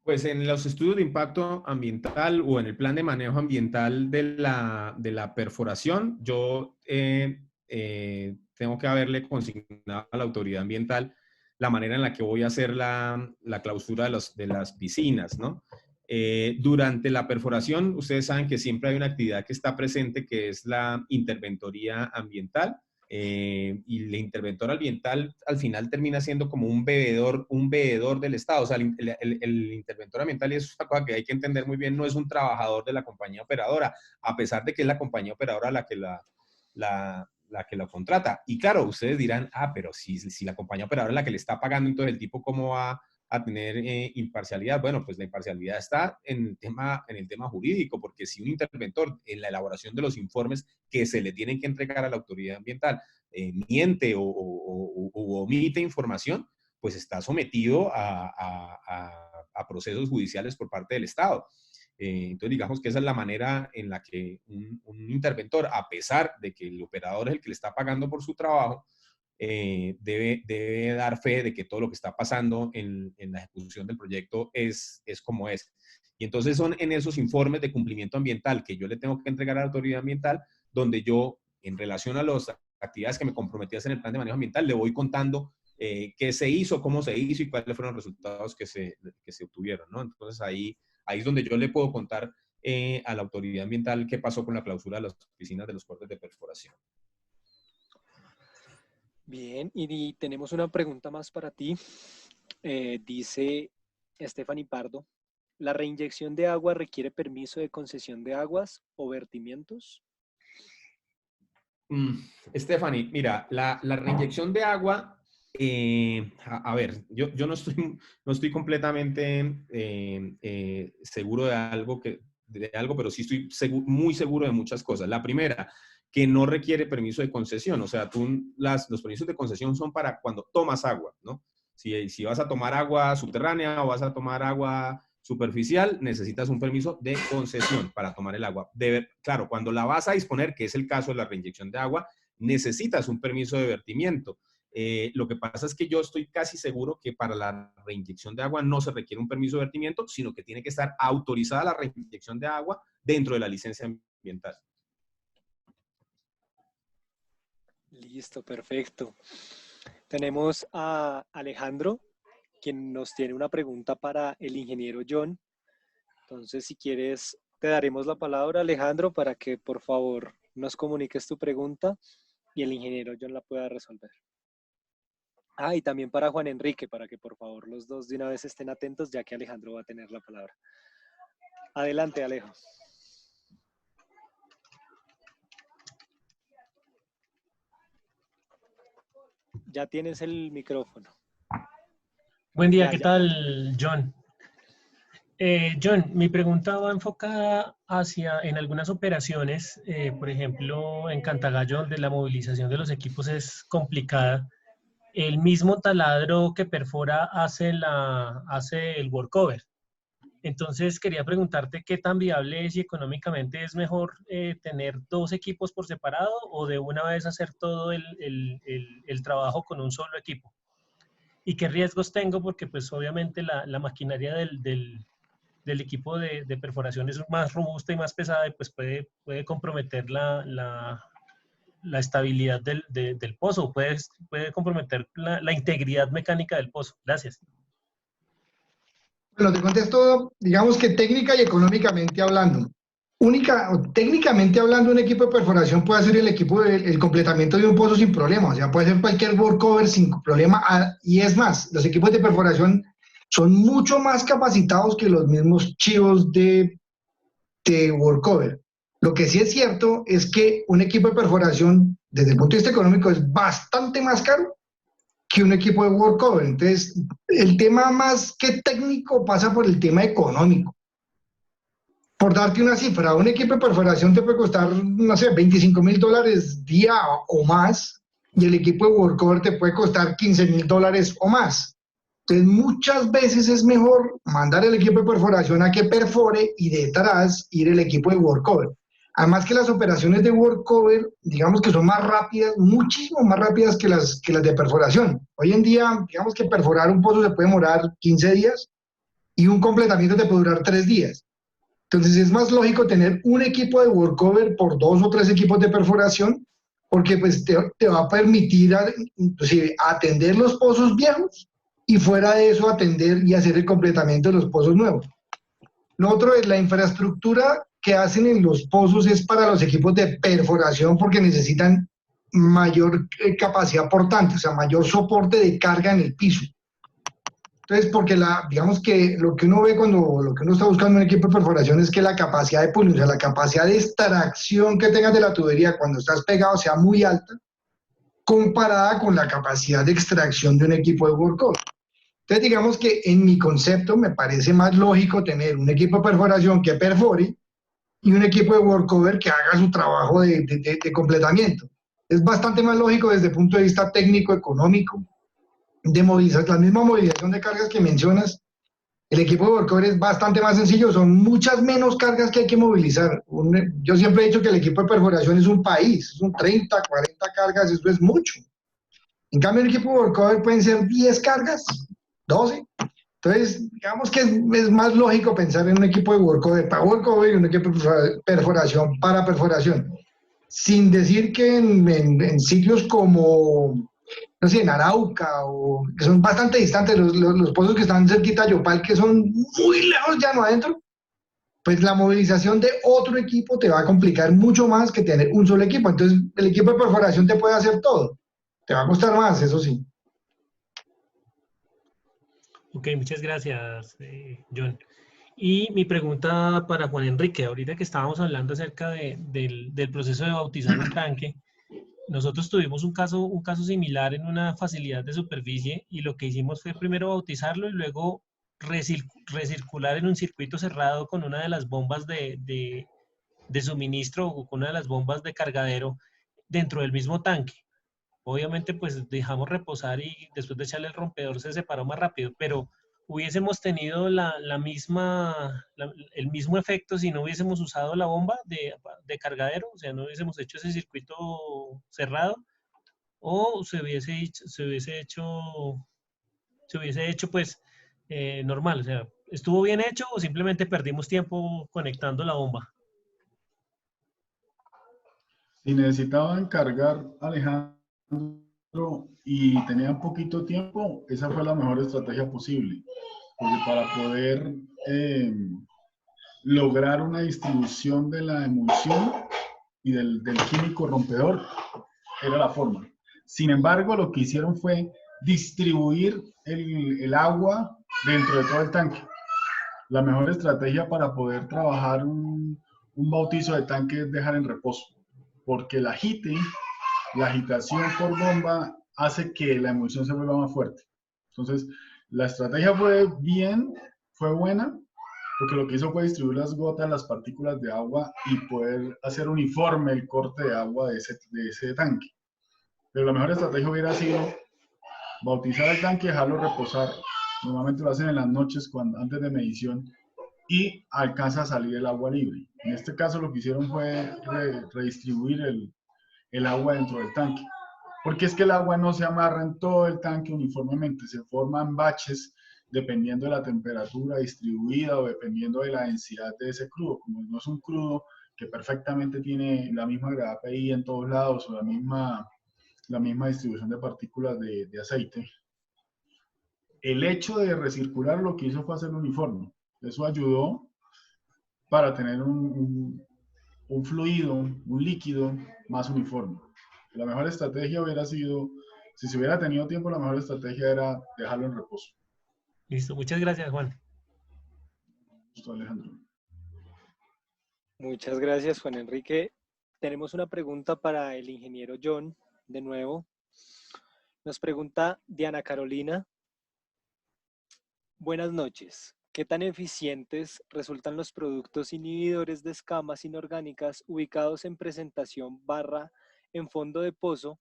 Pues en los estudios de impacto ambiental o en el plan de manejo ambiental de la perforación, yo tengo que haberle consignado a la autoridad ambiental la manera en la que voy a hacer la clausura de las piscinas, ¿no? Durante la perforación, ustedes saben que siempre hay una actividad que está presente, que es la interventoría ambiental. Y el interventor ambiental al final termina siendo como un bebedor del Estado. O sea, el interventor ambiental, y eso es una cosa que hay que entender muy bien, no es un trabajador de la compañía operadora, a pesar de que es la compañía operadora la que la contrata. Y claro, ustedes dirán, pero si la compañía operadora es la que le está pagando, entonces el tipo, ¿cómo va a tener imparcialidad? Bueno, pues la imparcialidad está en el tema jurídico, porque si un interventor en la elaboración de los informes que se le tienen que entregar a la autoridad ambiental miente o omite información, pues está sometido a procesos judiciales por parte del Estado. Entonces, digamos que esa es la manera en la que un interventor, a pesar de que el operador es el que le está pagando por su trabajo, debe dar fe de que todo lo que está pasando en la ejecución del proyecto es como es. Y entonces son en esos informes de cumplimiento ambiental que yo le tengo que entregar a la autoridad ambiental, donde yo, en relación a las actividades que me comprometí a hacer en el plan de manejo ambiental, le voy contando qué se hizo, cómo se hizo y cuáles fueron los resultados que se obtuvieron, ¿no? Entonces ahí es donde yo le puedo contar a la autoridad ambiental qué pasó con la clausura de las piscinas de los cortes de perforación. Bien, y tenemos una pregunta más para ti. Dice Stephanie Pardo, ¿la reinyección de agua requiere permiso de concesión de aguas o vertimientos? Stephanie, mira, la reinyección de agua, a ver, yo no estoy completamente seguro de algo, pero sí estoy muy seguro de muchas cosas. La primera, que no requiere permiso de concesión. O sea, los permisos de concesión son para cuando tomas agua, ¿no? Si vas a tomar agua subterránea o vas a tomar agua superficial, necesitas un permiso de concesión para tomar el agua. Claro, cuando la vas a disponer, que es el caso de la reinyección de agua, necesitas un permiso de vertimiento. Lo que pasa es que yo estoy casi seguro que para la reinyección de agua no se requiere un permiso de vertimiento, sino que tiene que estar autorizada la reinyección de agua dentro de la licencia ambiental. Listo, perfecto. Tenemos a Alejandro, quien nos tiene una pregunta para el ingeniero John. Entonces, si quieres, te daremos la palabra, Alejandro, para que por favor nos comuniques tu pregunta y el ingeniero John la pueda resolver. Y también para Juan Enrique, para que por favor los dos de una vez estén atentos, ya que Alejandro va a tener la palabra. Adelante, Alejo. Ya tienes el micrófono. Buen día, ¿qué tal, John? John, mi pregunta va enfocada en algunas operaciones, por ejemplo, en Cantagallo, donde la movilización de los equipos es complicada. El mismo taladro que perfora hace el workover. Entonces, quería preguntarte qué tan viable es y económicamente es mejor tener dos equipos por separado o de una vez hacer todo el trabajo con un solo equipo. ¿Y qué riesgos tengo? Porque pues obviamente la maquinaria del equipo de perforación es más robusta y más pesada y pues puede comprometer la estabilidad del pozo, puede comprometer la integridad mecánica del pozo. Gracias. Bueno, te contesto, digamos que técnica y económicamente hablando. técnicamente hablando, un equipo de perforación puede hacer el completamiento de un pozo sin problema, o sea, puede hacer cualquier workover sin problema, y es más, los equipos de perforación son mucho más capacitados que los mismos chivos de workover. Lo que sí es cierto es que un equipo de perforación, desde el punto de vista económico, es bastante más caro que un equipo de workover. Entonces, el tema más que técnico pasa por el tema económico. Por darte una cifra, un equipo de perforación te puede costar, no sé, $25,000 día o más, y el equipo de workover te puede costar $15,000 o más. Entonces, muchas veces es mejor mandar el equipo de perforación a que perfore y detrás ir el equipo de workover. Además que las operaciones de workover, digamos que son más rápidas, muchísimo más rápidas que las de perforación. Hoy en día, digamos que perforar un pozo se puede demorar 15 días y un completamiento te puede durar 3 días. Entonces es más lógico tener un equipo de workover por 2 o 3 equipos de perforación, porque pues te va a permitir inclusive atender los pozos viejos y fuera de eso atender y hacer el completamiento de los pozos nuevos. Lo otro es la infraestructura que hacen en los pozos es para los equipos de perforación porque necesitan mayor capacidad portante, o sea, mayor soporte de carga en el piso. Entonces, porque digamos que lo que uno ve lo que uno está buscando en un equipo de perforación es que la capacidad de pulling, o sea, la capacidad de extracción que tengas de la tubería cuando estás pegado sea muy alta, comparada con la capacidad de extracción de un equipo de workover. Entonces, digamos que en mi concepto me parece más lógico tener un equipo de perforación que perfore y un equipo de workover que haga su trabajo de completamiento. Es bastante más lógico desde el punto de vista técnico, económico, de movilizar, la misma movilización de cargas que mencionas. El equipo de workover es bastante más sencillo, son muchas menos cargas que hay que movilizar. Yo siempre he dicho que el equipo de perforación es un país, son 30, 40 cargas, eso es mucho. En cambio, el equipo de workover pueden ser 10 cargas, 12. Entonces, digamos que es más lógico pensar en un equipo de workover para workover y un equipo de perforación para perforación. Sin decir que en sitios como, no sé, en Arauca, o que son bastante distantes, los pozos que están cerquita de Yopal, que son muy lejos ya no adentro, pues la movilización de otro equipo te va a complicar mucho más que tener un solo equipo. Entonces, el equipo de perforación te puede hacer todo. Te va a costar más, eso sí. Ok, muchas gracias, John. Y mi pregunta para Juan Enrique, ahorita que estábamos hablando acerca del proceso de bautizar un tanque, nosotros tuvimos un caso similar en una facilidad de superficie y lo que hicimos fue primero bautizarlo y luego recircular en un circuito cerrado con una de las bombas de suministro o con una de las bombas de cargadero dentro del mismo tanque. Obviamente pues dejamos reposar y después de echarle el rompedor se separó más rápido, pero hubiésemos tenido el mismo efecto si no hubiésemos usado la bomba de cargadero, o sea, no hubiésemos hecho ese circuito cerrado, o se hubiese hecho pues normal, o sea, ¿estuvo bien hecho o simplemente perdimos tiempo conectando la bomba? Si necesitaban cargar, Alejandro, y tenían poquito tiempo, esa fue la mejor estrategia posible. Porque para poder lograr una distribución de la emulsión y del químico rompedor, era la forma. Sin embargo, lo que hicieron fue distribuir el agua dentro de todo el tanque. La mejor estrategia para poder trabajar un bautizo de tanque es dejar en reposo, porque el agite, la agitación por bomba hace que la emulsión se vuelva más fuerte. Entonces, la estrategia fue buena, porque lo que hizo fue distribuir las gotas, las partículas de agua y poder hacer uniforme el corte de agua de ese tanque. Pero la mejor estrategia hubiera sido bautizar el tanque y dejarlo reposar. Normalmente lo hacen en las noches antes de medición y alcanza a salir el agua libre. En este caso lo que hicieron fue redistribuir el agua dentro del tanque. Porque es que el agua no se amarra en todo el tanque uniformemente, se forman baches dependiendo de la temperatura distribuida o dependiendo de la densidad de ese crudo. Como no es un crudo que perfectamente tiene la misma gravedad PI en todos lados o la misma distribución de partículas de aceite, el hecho de recircular lo que hizo fue hacer uniforme. Eso ayudó para tener un un fluido, un líquido más uniforme. La mejor estrategia hubiera sido, si se hubiera tenido tiempo, la mejor estrategia era dejarlo en reposo. Listo, muchas gracias, Juan. Listo, Alejandro. Muchas gracias, Juan Enrique. Tenemos una pregunta para el ingeniero John, de nuevo. Nos pregunta Diana Carolina. Buenas noches. ¿Qué tan eficientes resultan los productos inhibidores de escamas inorgánicas ubicados en presentación barra en fondo de pozo,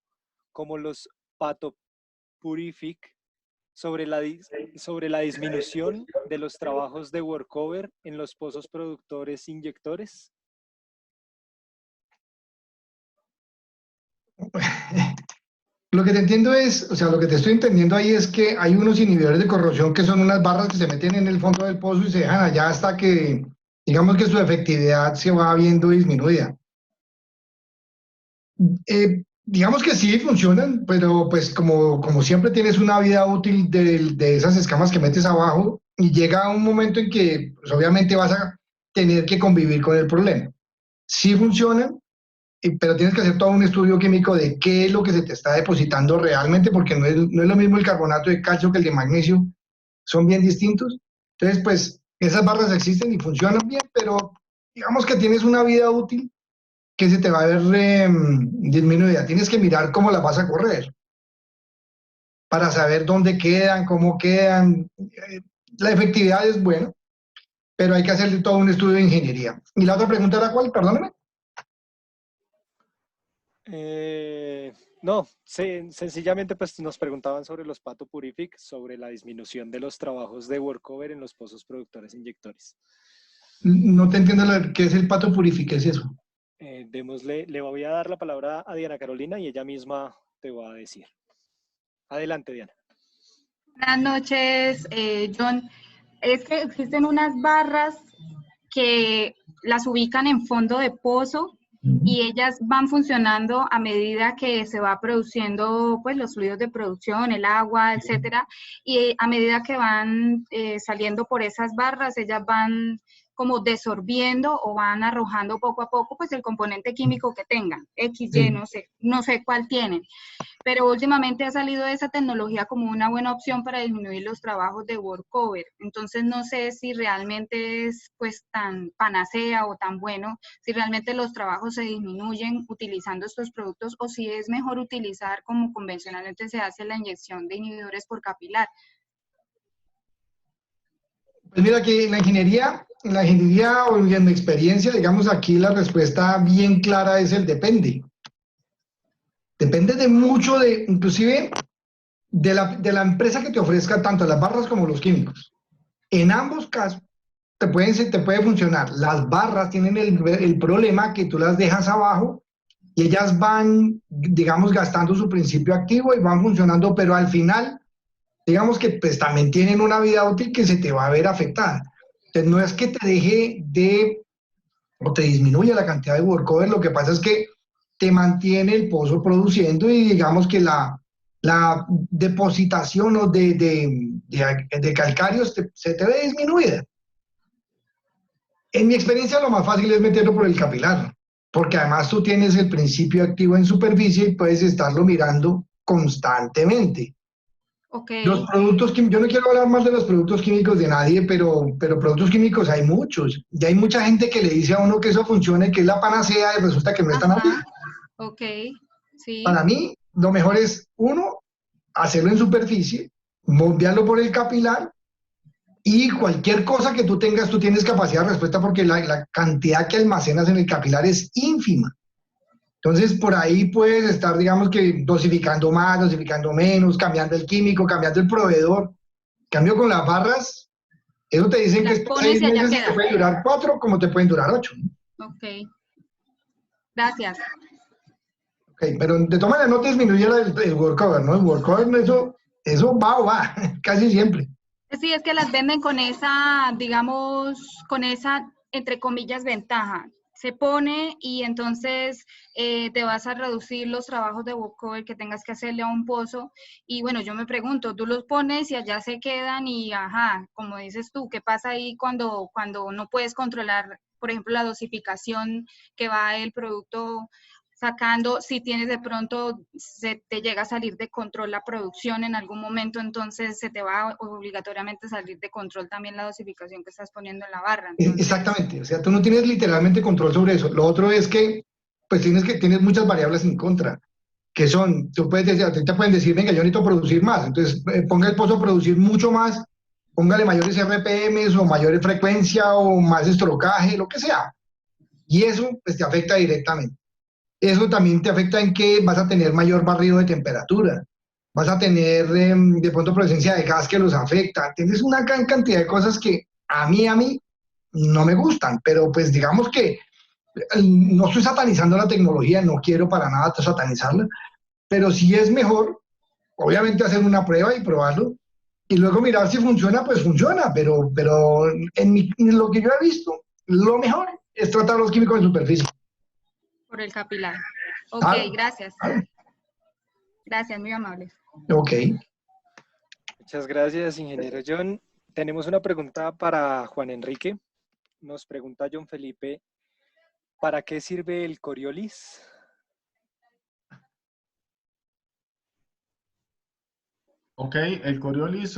como los Patopurific, sobre la disminución de los trabajos de workover en los pozos productores inyectores? Lo que te entiendo es, o sea, lo que te estoy entendiendo ahí es que hay unos inhibidores de corrosión que son unas barras que se meten en el fondo del pozo y se dejan allá hasta que, digamos que su efectividad se va viendo disminuida. Digamos que sí funcionan, pero pues como siempre tienes una vida útil de esas escamas que metes abajo y llega un momento en que pues, obviamente vas a tener que convivir con el problema. Sí funcionan, pero tienes que hacer todo un estudio químico de qué es lo que se te está depositando realmente, porque no es lo mismo el carbonato de calcio que el de magnesio, son bien distintos. Entonces, pues esas barras existen y funcionan bien, pero digamos que tienes una vida útil que se te va a ver disminuida. Tienes que mirar cómo las vas a correr para saber dónde quedan, cómo quedan. La efectividad es buena, pero hay que hacerle todo un estudio de ingeniería. ¿Y la otra pregunta era cuál? Perdóname. No, sencillamente pues nos preguntaban sobre los Patopurific, sobre la disminución de los trabajos de workover en los pozos productores inyectores. No te entiendo qué es el pato purifique, ¿qué es eso? Le voy a dar la palabra a Diana Carolina y ella misma te va a decir. Adelante, Diana. Buenas noches, John. Es que existen unas barras que las ubican en fondo de pozo y ellas van funcionando a medida que se va produciendo pues los fluidos de producción, el agua, etcétera, y a medida que van saliendo por esas barras, ellas van como desorbiendo o van arrojando poco a poco pues el componente químico que tengan, XY, no sé cuál tienen. Pero últimamente ha salido esa tecnología como una buena opción para disminuir los trabajos de workover. Entonces no sé si realmente es pues tan panacea o tan bueno, si realmente los trabajos se disminuyen utilizando estos productos o si es mejor utilizar como convencionalmente se hace la inyección de inhibidores por capilar. Pues mira que en la ingeniería o en mi experiencia, digamos aquí la respuesta bien clara es el depende. Depende de mucho inclusive de la empresa que te ofrezca tanto las barras como los químicos. En ambos casos te puede funcionar. Las barras tienen el problema que tú las dejas abajo y ellas van, digamos, gastando su principio activo y van funcionando, pero al final, digamos que pues también tienen una vida útil que se te va a ver afectada. Entonces no es que te deje o te disminuya la cantidad de workover, lo que pasa es que te mantiene el pozo produciendo y digamos que la depositación de calcáreos se te ve disminuida. En mi experiencia lo más fácil es meterlo por el capilar, porque además tú tienes el principio activo en superficie y puedes estarlo mirando constantemente. Okay. Los productos químicos, yo no quiero hablar más de los productos químicos de nadie, pero productos químicos hay muchos. Y hay mucha gente que le dice a uno que eso funciona y que es la panacea y resulta que no es tan así. Ok, sí. Para mí, lo mejor es, uno, hacerlo en superficie, moldearlo por el capilar y cualquier cosa que tú tengas, tú tienes capacidad de respuesta porque la cantidad que almacenas en el capilar es ínfima. Entonces, por ahí puedes estar, digamos que dosificando más, dosificando menos, cambiando el químico, cambiando el proveedor. Cambio con las barras, eso te dicen que es 6 meses y te puede durar 4, como te pueden durar 8. Ok. Gracias. Ok, pero de todas maneras no te disminuye el workover, ¿no? El workover, eso va, casi siempre. Sí, es que las venden con esa, digamos, con esa, entre comillas, ventaja. Se pone y entonces te vas a reducir los trabajos de workover que tengas que hacerle a un pozo. Y bueno, yo me pregunto, tú los pones y allá se quedan y, ajá, como dices tú, ¿qué pasa ahí cuando no puedes controlar por ejemplo, la dosificación que va el producto sacando, si tienes de pronto, se te llega a salir de control la producción en algún momento, entonces se te va obligatoriamente a salir de control también la dosificación que estás poniendo en la barra. Entonces, Exactamente, o sea, tú no tienes literalmente control sobre eso. Lo otro es que, pues tienes muchas variables en contra, que son, tú puedes decir, a ti te pueden decir, venga, yo necesito producir más, entonces ponga el pozo a producir mucho más, póngale mayores RPMs o mayor frecuencia o más estrocaje, lo que sea. Y eso, pues te afecta directamente. Eso también te afecta en que vas a tener mayor barrido de temperatura, vas a tener de pronto presencia de gas que los afecta. Tienes una gran cantidad de cosas que a mí no me gustan, pero pues digamos que no estoy satanizando la tecnología, no quiero para nada satanizarla, pero sí es mejor, obviamente, hacer una prueba y probarlo, y luego mirar si funciona, pues funciona, pero en lo que yo he visto, lo mejor es tratar los químicos en superficie. por el capilar. Ok, Claro, gracias. claro. Gracias, muy amable. Ok. Muchas gracias, ingeniero John. Tenemos una pregunta para Juan Enrique. Nos pregunta John Felipe, ¿para qué sirve el Coriolis? Ok, el Coriolis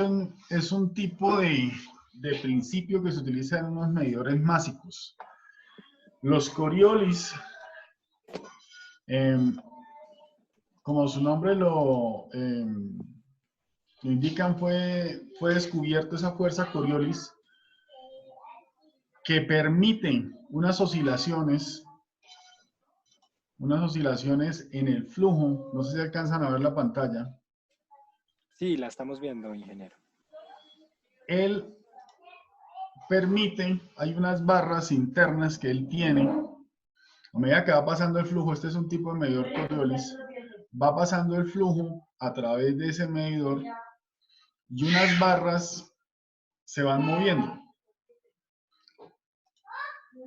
es un tipo de principio que se utiliza en unos medidores másicos. Los Coriolis, como su nombre lo indican, fue descubierto esa fuerza Coriolis que permite unas oscilaciones en el flujo. No sé si alcanzan a ver la pantalla. Sí, la estamos viendo, ingeniero. Él permite, hay unas barras internas que él tiene. A medida que va pasando el flujo, este es un tipo de medidor Coriolis, va pasando el flujo a través de ese medidor y unas barras se van moviendo.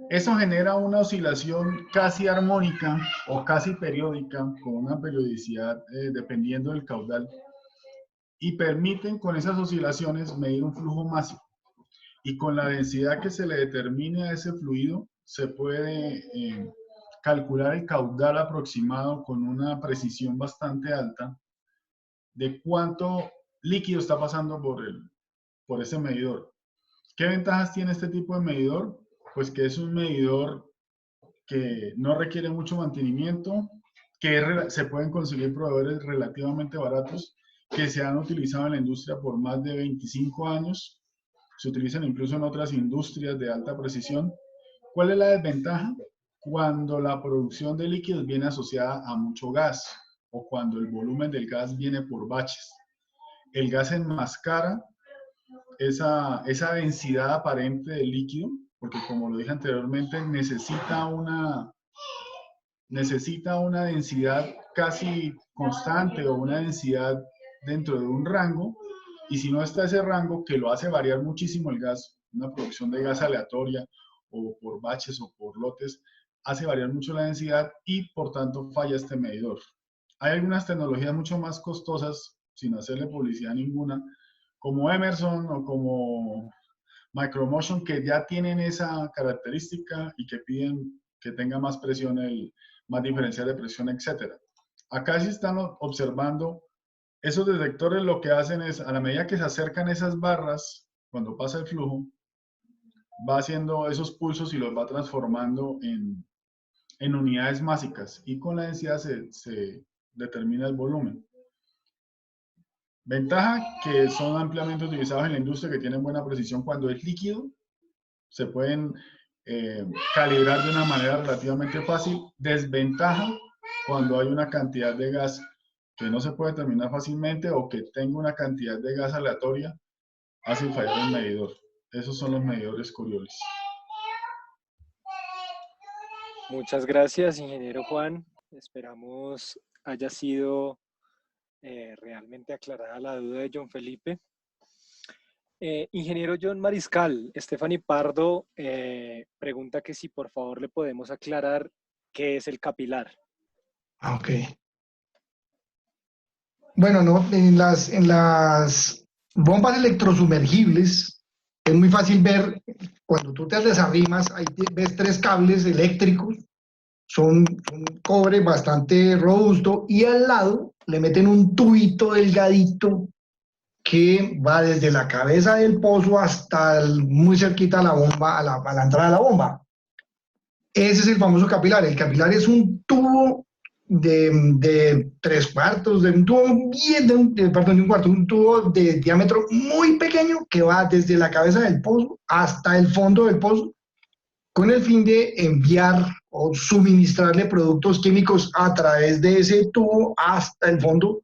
Eso genera una oscilación casi armónica o casi periódica, con una periodicidad dependiendo del caudal, y permiten con esas oscilaciones medir un flujo máximo. Y con la densidad que se le determine a ese fluido, se puede calcular el caudal aproximado con una precisión bastante alta de cuánto líquido está pasando por ese medidor. ¿Qué ventajas tiene este tipo de medidor? Pues que es un medidor que no requiere mucho mantenimiento, que se pueden conseguir proveedores relativamente baratos, que se han utilizado en la industria por más de 25 años, se utilizan incluso en otras industrias de alta precisión. ¿Cuál es la desventaja? Cuando la producción de líquidos viene asociada a mucho gas o cuando el volumen del gas viene por baches. El gas enmascara esa densidad aparente del líquido, porque como lo dije anteriormente, necesita una densidad casi constante o una densidad dentro de un rango, y si no está ese rango, que lo hace variar muchísimo el gas, una producción de gas aleatoria o por baches o por lotes, hace variar mucho la densidad y por tanto falla este medidor. Hay algunas tecnologías mucho más costosas, sin hacerle publicidad ninguna, como Emerson o como Micromotion, que ya tienen esa característica y que piden que tenga más presión, más diferencial de presión, etc. Acá sí están observando esos detectores. Lo que hacen es, a la medida que se acercan esas barras, cuando pasa el flujo, va haciendo esos pulsos y los va transformando en unidades másicas, y con la densidad se determina el volumen. Ventaja, que son ampliamente utilizados en la industria, que tienen buena precisión cuando es líquido, se pueden calibrar de una manera relativamente fácil. Desventaja, cuando hay una cantidad de gas que no se puede determinar fácilmente o que tenga una cantidad de gas aleatoria, hace fallar el medidor. Esos son los medidores Coriolis. Muchas gracias, ingeniero Juan. Esperamos haya sido realmente aclarada la duda de John Felipe. Ingeniero John Mariscal, Stephanie Pardo pregunta que si por favor le podemos aclarar qué es el capilar. Ok. Bueno, no, en las bombas electrosumergibles es muy fácil ver cuando tú te desarrimas, ahí ves 3 cables eléctricos, son cobre bastante robusto, y al lado le meten un tubito delgadito que va desde la cabeza del pozo hasta muy cerquita a la bomba, a la entrada de la bomba. Ese es el famoso capilar. El capilar es un tubo de 3/4, de un tubo bien, perdón, de un cuarto, un tubo de diámetro muy pequeño que va desde la cabeza del pozo hasta el fondo del pozo, con el fin de enviar o suministrarle productos químicos a través de ese tubo hasta el fondo,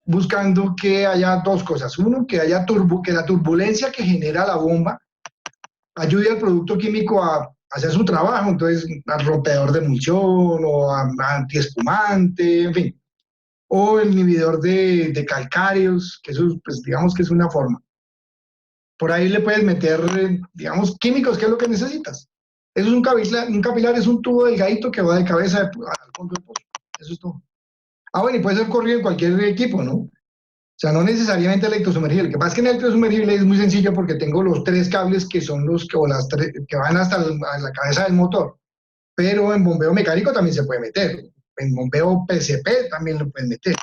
buscando que haya 2 cosas. Uno, que haya que la turbulencia que genera la bomba ayude al producto químico a hacer su trabajo, entonces al rompedor de emulsión o a antiespumante, en fin, o el inhibidor de calcáreos, que eso pues digamos que es una forma. Por ahí le puedes meter, digamos, químicos, que es lo que necesitas. Eso es un capilar es un tubo delgadito que va de cabeza al fondo del pozo. Eso es todo. Ah, bueno, y puede ser corrido en cualquier equipo, ¿no? O sea, no necesariamente electrosumergible. Lo que pasa es que en el electrosumergible es muy sencillo porque tengo los 3 cables que son los que, o las 3, que van hasta la cabeza del motor. Pero en bombeo mecánico también se puede meter. En bombeo PCP también lo pueden meter.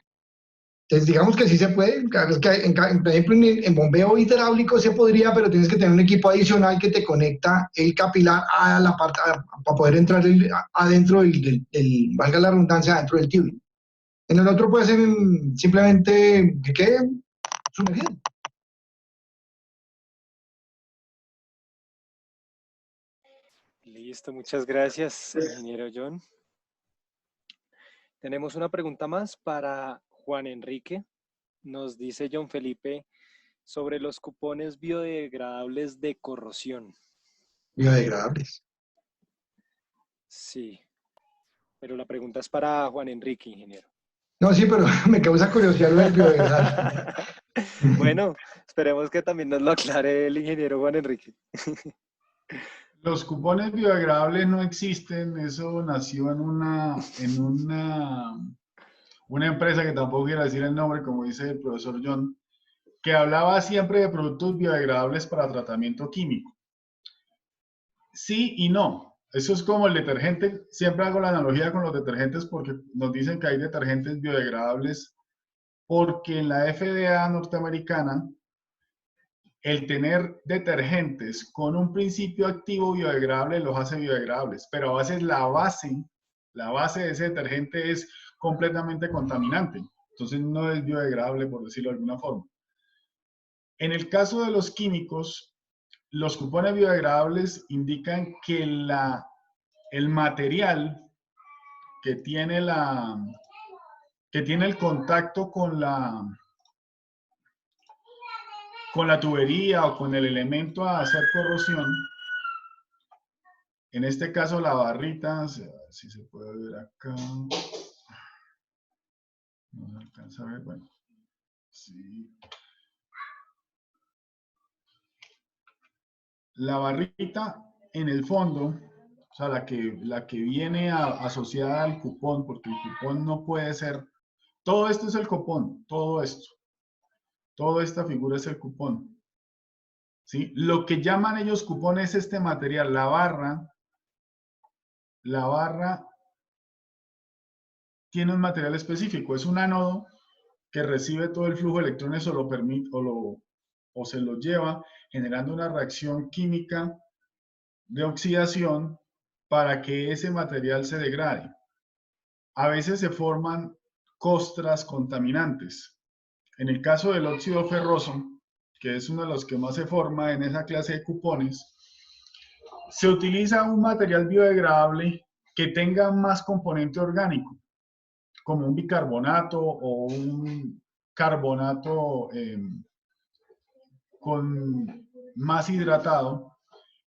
Entonces, digamos que sí se puede. Claro, es que por ejemplo, en bombeo hidráulico se podría, pero tienes que tener un equipo adicional que te conecta el capilar a la parte, para poder entrar adentro valga la redundancia, adentro del tubo. En el otro puede ser simplemente que quede sumergido. Listo, muchas gracias, ingeniero John. Tenemos una pregunta más para Juan Enrique. Nos dice John Felipe sobre los cupones biodegradables de corrosión. Biodegradables. Sí, pero la pregunta es para Juan Enrique, ingeniero. No, sí, pero me causa curiosidad lo del biodegradable. Bueno, esperemos que también nos lo aclare el ingeniero Juan Enrique. Los cupones biodegradables no existen. Eso nació en una empresa que tampoco quiero decir el nombre, como dice el profesor John, que hablaba siempre de productos biodegradables para tratamiento químico. Sí y no. Eso es como el detergente. Siempre hago la analogía con los detergentes porque nos dicen que hay detergentes biodegradables, porque en la FDA norteamericana el tener detergentes con un principio activo biodegradable los hace biodegradables, pero a veces la base de ese detergente es completamente contaminante. Entonces no es biodegradable, por decirlo de alguna forma. En el caso de los químicos, los cupones biodegradables indican que el material que tiene el contacto con la tubería o con el elemento a hacer corrosión, en este caso la barrita, si se puede ver acá, no se alcanza a ver, bueno, sí. La barrita en el fondo, o sea, la que viene asociada al cupón, porque el cupón no puede ser, todo esto es el cupón, todo esto. Toda esta figura es el cupón. ¿Sí? Lo que llaman ellos cupón es este material, la barra tiene un material específico, es un ánodo que recibe todo el flujo de electrones o lo permite o se lo lleva, generando una reacción química de oxidación para que ese material se degrade. A veces se forman costras contaminantes. En el caso del óxido ferroso, que es uno de los que más se forma en esa clase de cupones, se utiliza un material biodegradable que tenga más componente orgánico, como un bicarbonato o un carbonato con más hidratado,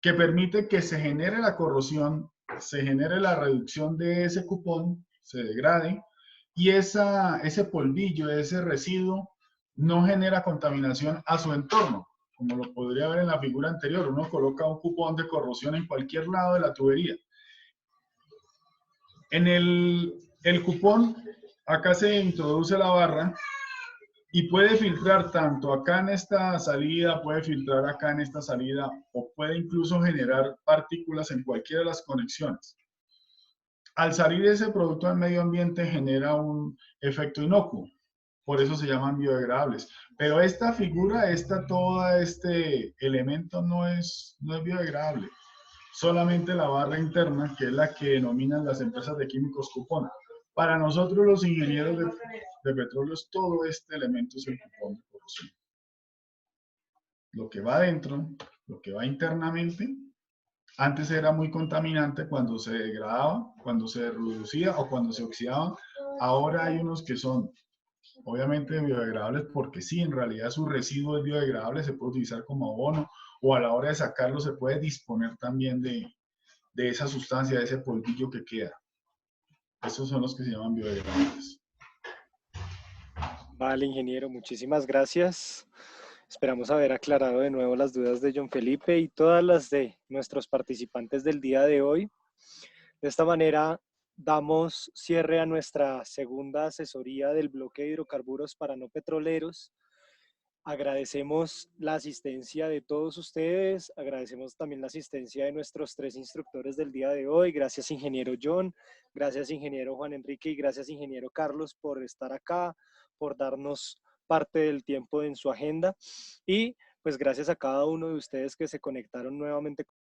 que permite que se genere la corrosión, se genere la reducción de ese cupón, se degrade, y ese polvillo, ese residuo, no genera contaminación a su entorno, como lo podría ver en la figura anterior. Uno coloca un cupón de corrosión en cualquier lado de la tubería. En el cupón, acá se introduce la barra, Y puede filtrar tanto acá en esta salida, puede filtrar acá en esta salida, o puede incluso generar partículas en cualquiera de las conexiones. Al salir ese producto al medio ambiente genera un efecto inocuo, por eso se llaman biodegradables. Pero esta figura, todo este elemento no es biodegradable. Solamente la barra interna, que es la que denominan las empresas de químicos cupón. Para nosotros los ingenieros de petróleos, todo este elemento es el cupón de corrosión. Lo que va adentro, lo que va internamente, antes era muy contaminante cuando se degradaba, cuando se reducía o cuando se oxidaba. Ahora hay unos que son obviamente biodegradables porque sí, en realidad su residuo es biodegradable, se puede utilizar como abono o a la hora de sacarlo se puede disponer también de esa sustancia, de ese polvillo que queda. Esos son los que se llaman biodegradables. Vale, ingeniero, muchísimas gracias. Esperamos haber aclarado de nuevo las dudas de John Felipe y todas las de nuestros participantes del día de hoy. De esta manera, damos cierre a nuestra segunda asesoría del bloque de hidrocarburos para no petroleros. Agradecemos la asistencia de todos ustedes, agradecemos también la asistencia de nuestros 3 instructores del día de hoy. Gracias, ingeniero John, gracias, ingeniero Juan Enrique y gracias, ingeniero Carlos, por estar acá, por darnos parte del tiempo en su agenda y pues gracias a cada uno de ustedes que se conectaron nuevamente